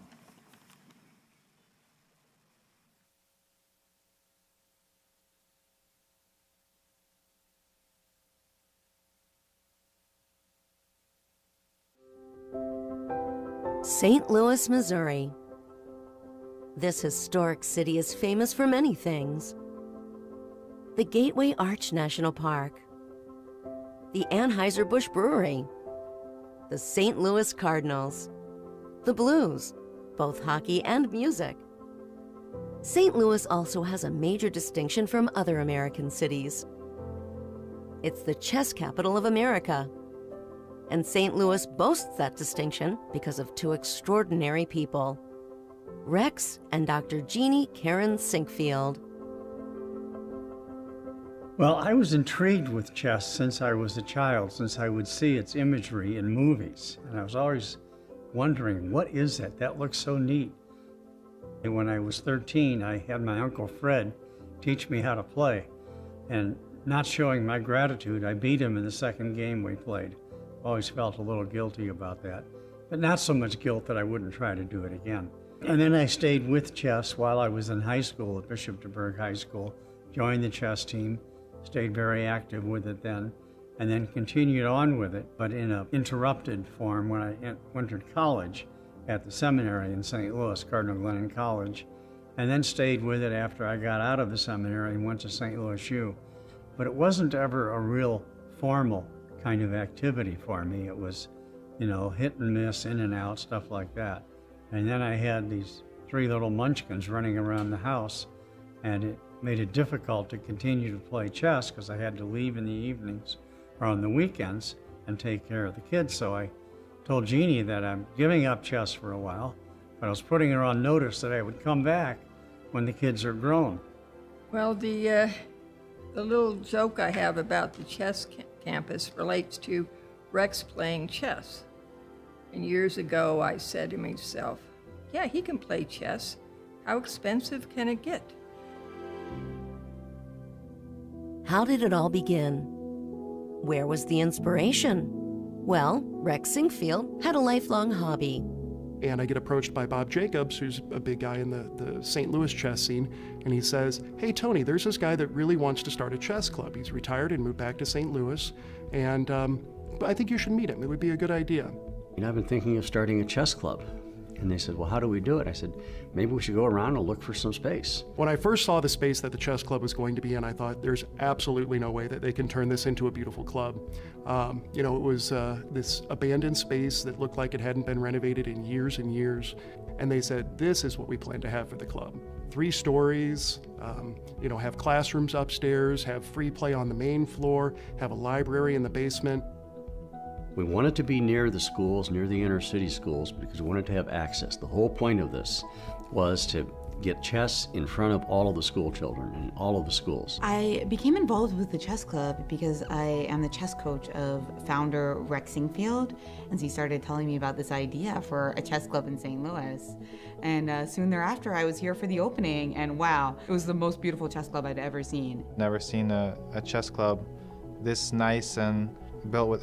St. Louis, Missouri. This historic city is famous for many things. The Gateway Arch National Park, the Anheuser-Busch Brewery, the St. Louis Cardinals, the Blues, both hockey and music. St. Louis also has a major distinction from other American cities. It's the chess capital of America. And St. Louis boasts that distinction because of two extraordinary people, Rex and Dr. Jeanne Cairns Sinquefield. Well, I was intrigued with chess since I was a child, since I would see its imagery in movies. And I was always wondering, what is it? That looks so neat. And when I was 13, I had my Uncle Fred teach me how to play. And not showing my gratitude, I beat him in the second game we played. Always felt a little guilty about that, but not so much guilt that I wouldn't try to do it again. And then I stayed with chess while I was in high school at Bishop DeBerg High School, joined the chess team, stayed very active with it then, and then continued on with it, but in an interrupted form when I entered college at the seminary in St. Louis, Cardinal Glennon College, and then stayed with it after I got out of the seminary and went to St. Louis U. But it wasn't ever a real formal kind of activity for me. It was, hit and miss, in and out, stuff like that. And then I had these three little munchkins running around the house, and it made it difficult to continue to play chess because I had to leave in the evenings or on the weekends and take care of the kids. So I told Jeanne that I'm giving up chess for a while, but I was putting her on notice that I would come back when the kids are grown. Well, the little joke I have about the chess campus relates to Rex playing chess. And years ago, I said to myself, yeah, he can play chess. How expensive can it get? How did it all begin? Where was the inspiration? Well, Rex Sinquefield had a lifelong hobby. And I get approached by Bob Jacobs, who's a big guy in the St. Louis chess scene, and he says, hey, Tony, there's this guy that really wants to start a chess club. He's retired and moved back to St. Louis, and I think you should meet him. It would be a good idea. And I've been thinking of starting a chess club. And they said, well, how do we do it? I said, maybe we should go around and look for some space. When I first saw the space that the chess club was going to be in, I thought there's absolutely no way that they can turn this into a beautiful club. It was this abandoned space that looked like it hadn't been renovated in years and years. And they said, this is what we plan to have for the club. 3 stories, have classrooms upstairs, have free play on the main floor, have a library in the basement. We wanted to be near the schools, near the inner city schools, because we wanted to have access. The whole point of this was to get chess in front of all of the school children in all of the schools. I became involved with the chess club because I am the chess coach of founder Rex Sinquefield, and he started telling me about this idea for a chess club in St. Louis. And soon thereafter, I was here for the opening, and wow, it was the most beautiful chess club I'd ever seen. Never seen a chess club this nice and built with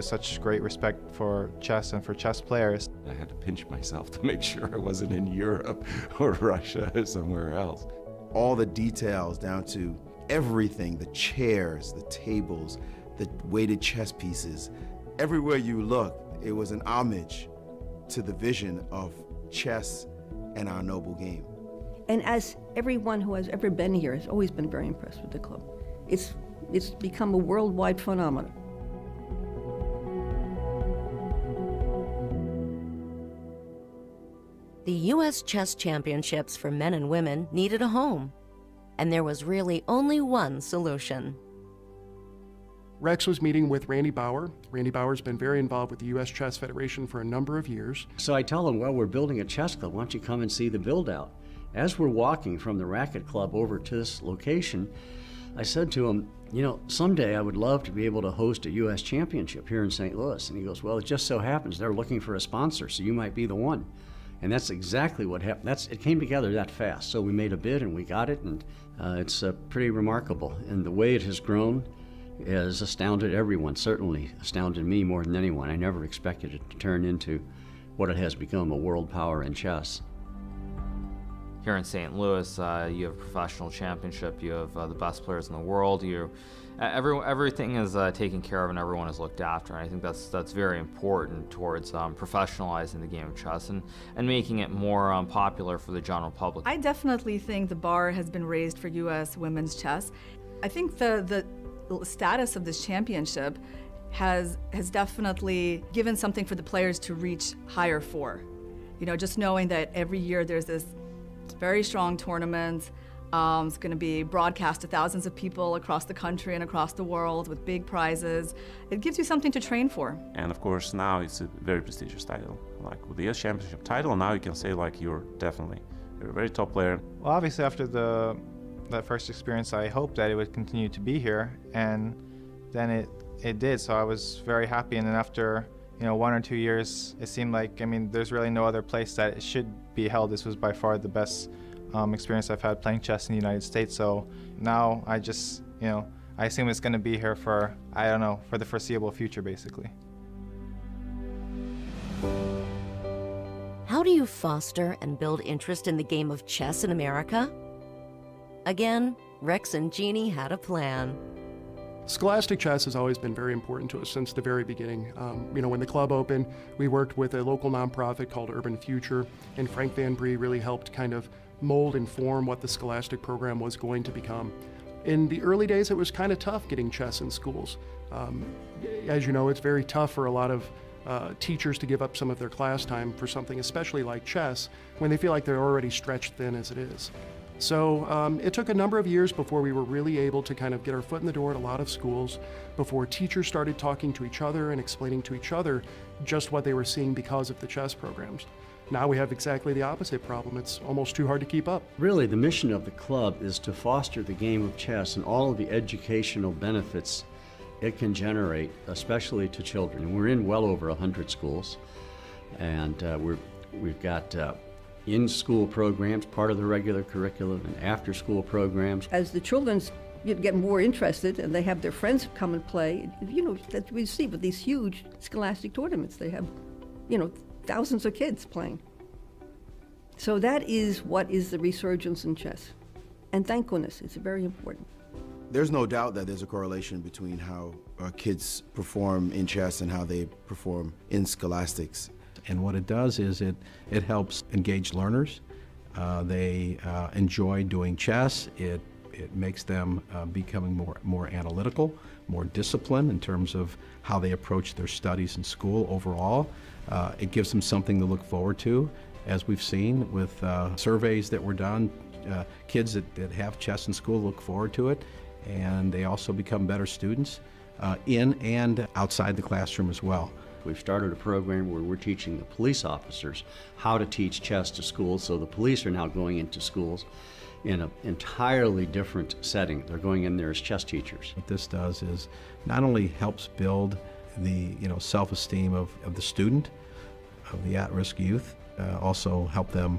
such great respect for chess and for chess players. I had to pinch myself to make sure I wasn't in Europe or Russia or somewhere else. All the details down to everything, the chairs, the tables, the weighted chess pieces. Everywhere you look, it was an homage to the vision of chess and our noble game. And as everyone who has ever been here has always been very impressed with the club. It's become a worldwide phenomenon. The U.S. Chess Championships for men and women needed a home, and there was really only one solution. Rex was meeting with Randy Bauer. Randy Bauer's been very involved with the U.S. Chess Federation for a number of years. So I tell him, well, we're building a chess club. Why don't you come and see the build out? As we're walking from the racket club over to this location, I said to him, someday I would love to be able to host a U.S. championship here in St. Louis. And he goes, well, it just so happens they're looking for a sponsor, so you might be the one. And that's exactly what happened. It came together that fast. So we made a bid and we got it, and it's pretty remarkable. And the way it has grown has astounded everyone, certainly astounded me more than anyone. I never expected it to turn into what it has become, a world power in chess. Here in St. Louis, you have a professional championship, you have the best players in the world, everything is taken care of and everyone is looked after, and I think that's very important towards professionalizing the game of chess and making it more popular for the general public. I definitely think the bar has been raised for U.S. women's chess. I think the status of this championship has definitely given something for the players to reach higher for. Just knowing that every year there's this very strong tournament. It's going to be broadcast to thousands of people across the country and across the world with big prizes. It gives you something to train for. And of course now it's a very prestigious title. Like with the US Championship title, now you can say you're a very top player. Well, obviously after that first experience, I hoped that it would continue to be here, and then it did. So I was very happy, and then after 1 or 2 years, it seemed like, there's really no other place that it should be held. This was by far the best experience I've had playing chess in the United States. So now I just, I assume it's going to be here for the foreseeable future, basically. How do you foster and build interest in the game of chess in America? Again, Rex and Jeanne had a plan. Scholastic chess has always been very important to us since the very beginning. When the club opened, we worked with a local nonprofit called Urban Future, and Frank Van Bree really helped kind of mold and form what the Scholastic program was going to become. In the early days, it was kind of tough getting chess in schools. As you know, it's very tough for a lot of teachers to give up some of their class time for something, especially like chess, when they feel like they're already stretched thin as it is. So it took a number of years before we were really able to kind of get our foot in the door at a lot of schools, before teachers started talking to each other and explaining to each other just what they were seeing because of the chess programs. Now we have exactly the opposite problem. It's almost too hard to keep up. Really, the mission of the club is to foster the game of chess and all of the educational benefits it can generate, especially to children. And we're in well over 100 schools, and we've got in-school programs, part of the regular curriculum, and after-school programs. As the children get more interested and they have their friends come and play, that we see with these huge scholastic tournaments, they have, thousands of kids playing. So that is what is the resurgence in chess. And thank goodness, it's very important. There's no doubt that there's a correlation between how kids perform in chess and how they perform in scholastics. And what it does is it helps engage learners. They enjoy doing chess. It makes them becoming more analytical, more disciplined in terms of how they approach their studies in school overall. It gives them something to look forward to, as we've seen with surveys that were done. Kids that have chess in school look forward to it, and they also become better students in and outside the classroom as well. We've started a program where we're teaching the police officers how to teach chess to schools, so the police are now going into schools in an entirely different setting. They're going in there as chess teachers. What this does is not only helps build the self-esteem of the student, of the at-risk youth, also help them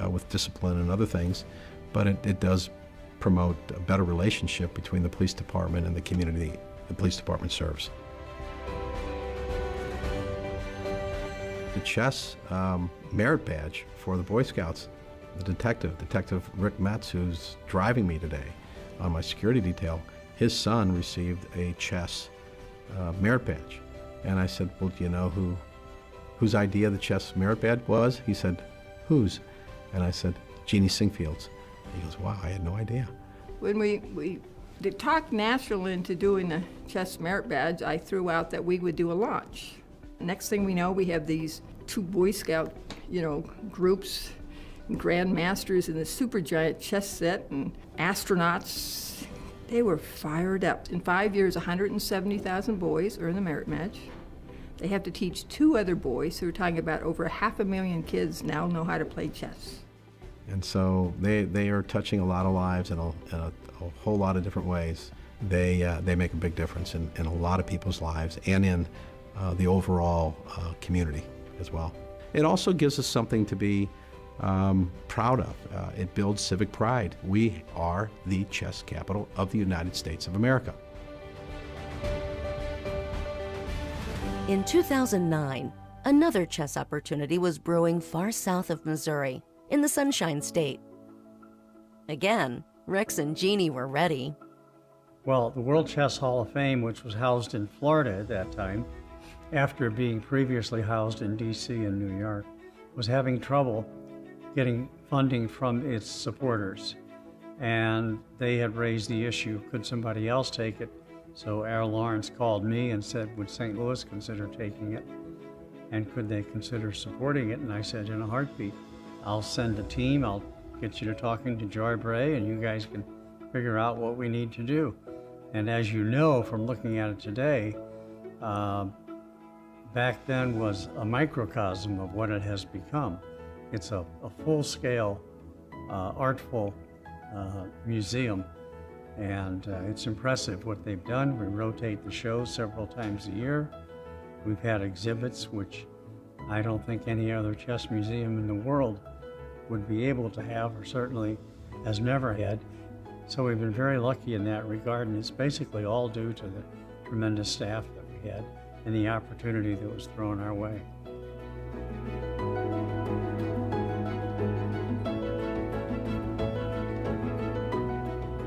with discipline and other things, but it does promote a better relationship between the police department and the community the police department serves. The chess merit badge for the Boy Scouts, the Detective Rick Metz, who's driving me today on my security detail, his son received a chess merit badge. And I said, well, do you know whose idea the chess merit badge was? He said, whose? And I said, Jeanne Sinquefield's. He goes, wow, I had no idea. When we talked Nashville into doing the chess merit badge, I threw out that we would do a launch. Next thing we know, we have these 2 Boy Scout, groups, and grandmasters in the super giant chess set, and astronauts. They were fired up. In 5 years, 170,000 boys earn the merit badge. They have to teach 2 other boys, so we're talking about over 500,000 kids now know how to play chess. And so they are touching a lot of lives in a whole lot of different ways. They make a big difference in a lot of people's lives and in the overall community as well. It also gives us something to be proud of. It builds civic pride. We are the chess capital of the United States of America. In 2009, another chess opportunity was brewing far south of Missouri, in the Sunshine State. Again, Rex and Jeanne were ready. Well, the World Chess Hall of Fame, which was housed in Florida at that time, after being previously housed in D.C. and New York, was having trouble getting funding from its supporters. And they had raised the issue, could somebody else take it? So Al Lawrence called me and said, would St. Louis consider taking it? And could they consider supporting it? And I said, in a heartbeat. I'll send a team, I'll get you to talking to Joy Bray, and you guys can figure out what we need to do. And as you know from looking at it today, back then was a microcosm of what it has become. It's a full-scale, artful museum, and it's impressive what they've done. We rotate the shows several times a year. We've had exhibits which I don't think any other chess museum in the world would be able to have, or certainly has never had. So we've been very lucky in that regard, and it's basically all due to the tremendous staff that we had and the opportunity that was thrown our way.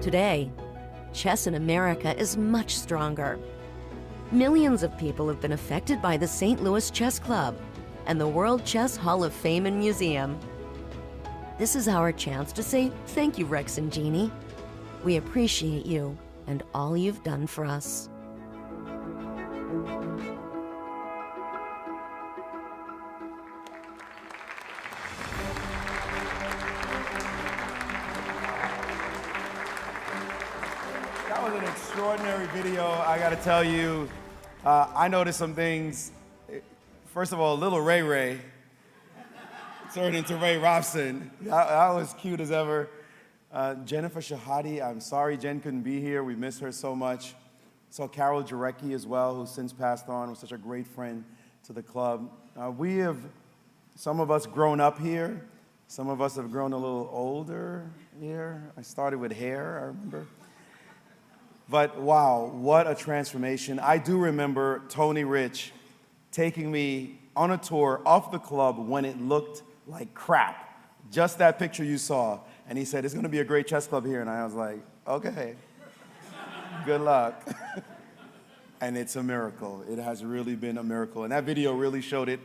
Today, chess in America is much stronger. Millions of people have been affected by the St. Louis Chess Club and the World Chess Hall of Fame and Museum. This is our chance to say thank you, Rex and Jeanne. We appreciate you and all you've done for us. That was an extraordinary video. I got to tell you, I noticed some things. First of all, little Ray Ray turned into Ray Robson. That was cute as ever. Jennifer Shahadi, I'm sorry Jen couldn't be here. We miss her so much. Saw Carol Jarecki as well, who's since passed on, was such a great friend to the club. Some of us grown up here. Some of us have grown a little older here. I started with hair, I remember. But wow, what a transformation. I do remember Tony Rich taking me on a tour of the club when it looked like crap. Just that picture you saw. And he said, it's gonna be a great chess club here. And I was like, okay, good luck. And it's a miracle. It has really been a miracle. And that video really showed it.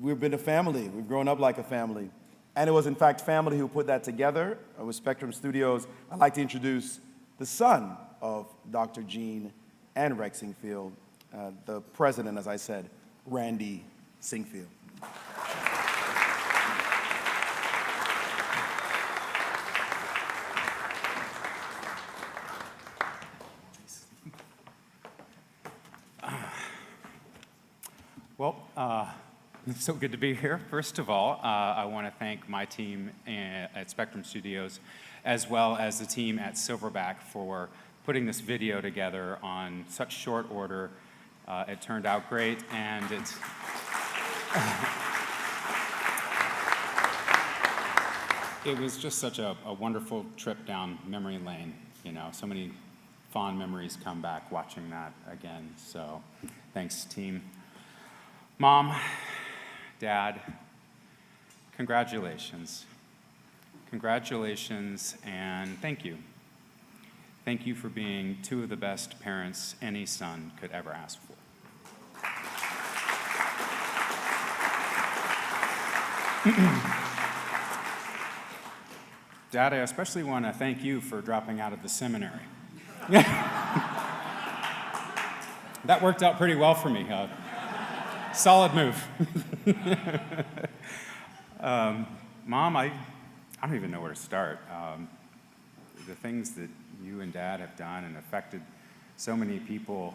We've been a family. We've grown up like a family. And it was, in fact, family who put that together with Spectrum Studios. I'd like to introduce the son of Dr. Jeanne and Rex Sinquefield, the president, as I said, Randy Sinquefield. Well, it's so good to be here. First of all, I want to thank my team at Spectrum Studios, as well as the team at Silverback for putting this video together on such short order. It turned out great, and it's... It was just such a wonderful trip down memory lane. You know, so many fond memories come back watching that again. So thanks, team. Mom, Dad, congratulations. Congratulations and thank you. Thank you for being two of the best parents any son could ever ask for. Dad, I especially want to thank you for dropping out of the seminary. That worked out pretty well for me. Solid move. Mom, I don't even know where to start. The things that you and Dad have done and affected so many people.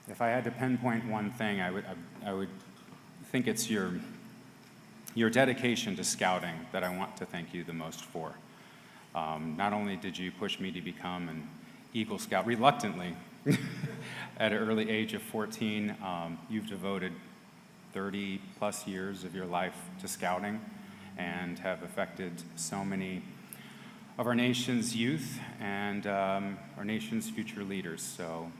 If I had to pinpoint one thing, I would think it's your dedication to scouting that I want to thank you the most for. Not only did you push me to become an Eagle Scout reluctantly at an early age of 14, you've devoted 30 plus years of your life to scouting and have affected so many of our nation's youth and our nation's future leaders. So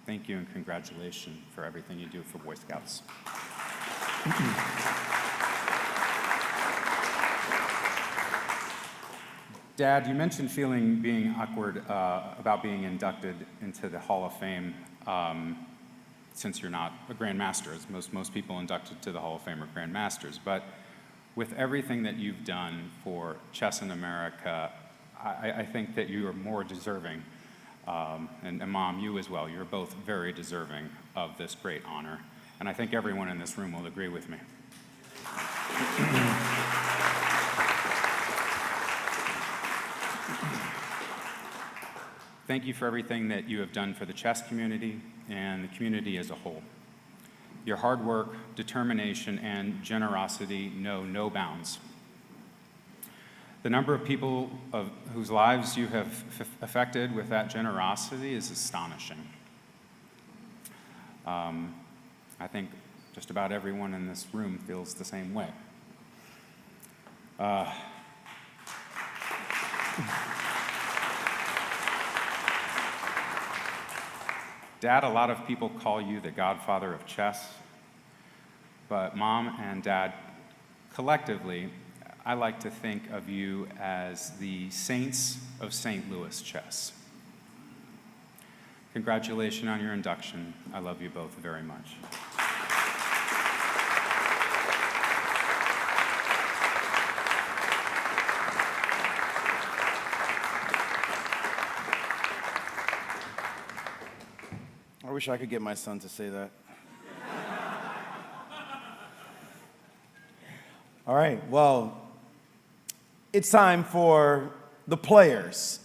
thank you and congratulations for everything you do for Boy Scouts. Dad, you mentioned being awkward about being inducted into the Hall of Fame since you're not a Grand Master, as most people inducted to the Hall of Fame are Grand Masters. But with everything that you've done for chess in America, I think that you are more deserving, and Mom, you as well, you're both very deserving of this great honor. And I think everyone in this room will agree with me. Thank you for everything that you have done for the chess community and the community as a whole. Your hard work, determination, and generosity know no bounds. The number of people whose lives you have affected with that generosity is astonishing. I think just about everyone in this room feels the same way. Dad, a lot of people call you the godfather of chess, but Mom and Dad, collectively, I like to think of you as the saints of St. Louis chess. Congratulations on your induction. I love you both very much. I wish I could get my son to say that. All right, well, it's time for the players.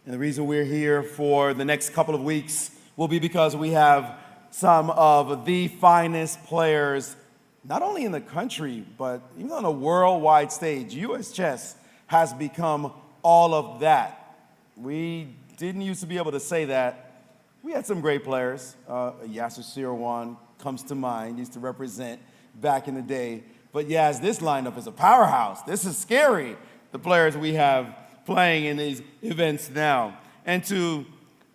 And the reason we're here for the next couple of weeks will be because we have some of the finest players not only in the country, but even on a worldwide stage, U.S. chess has become all of that. We didn't used to be able to say that. We had some great players. Yasser Seirawan comes to mind, used to represent back in the day. But Yaz, this lineup is a powerhouse. This is scary, the players we have playing in these events now. And to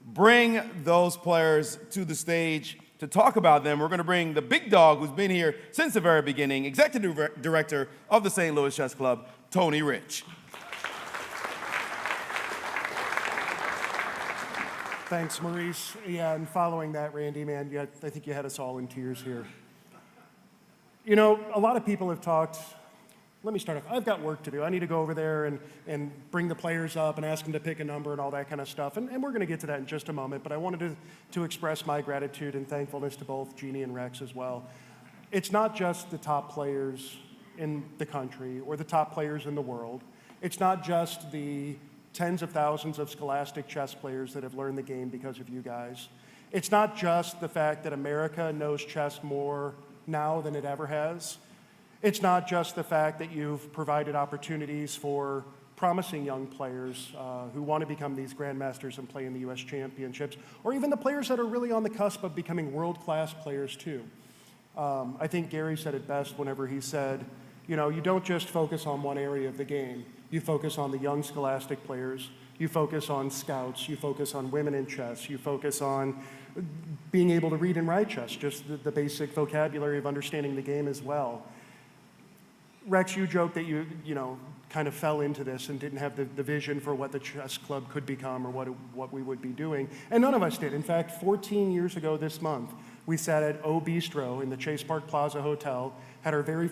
bring those players to the stage to talk about them, we're going to bring the big dog who's been here since the very beginning, Executive Director of the St. Louis Chess Club, Tony Rich. Thanks, Maurice. Yeah, and following that, Randy, man, I think you had us all in tears here. You know, a lot of people have talked. Let me start off. I've got work to do. I need to go over there and bring the players up and ask them to pick a number and all that kind of stuff. And we're going to get to that in just a moment, but I wanted to express my gratitude and thankfulness to both Jeanne and Rex as well. It's not just the top players in the country or the top players in the world. It's not just the tens of thousands of scholastic chess players that have learned the game because of you guys. It's not just the fact that America knows chess more now than it ever has. It's not just the fact that you've provided opportunities for promising young players who want to become these grandmasters and play in the U.S. championships, or even the players that are really on the cusp of becoming world-class players too. I think Gary said it best whenever he said, you know, you don't just focus on one area of the game. You focus on the young scholastic players. You focus on scouts. You focus on women in chess. You focus on being able to read and write chess, just the basic vocabulary of understanding the game as well. Rex, you joked that you kind of fell into this and didn't have the vision for what the chess club could become or what we would be doing. And none of us did. In fact, 14 years ago this month, we sat at O Bistro in the Chase Park Plaza Hotel, had our very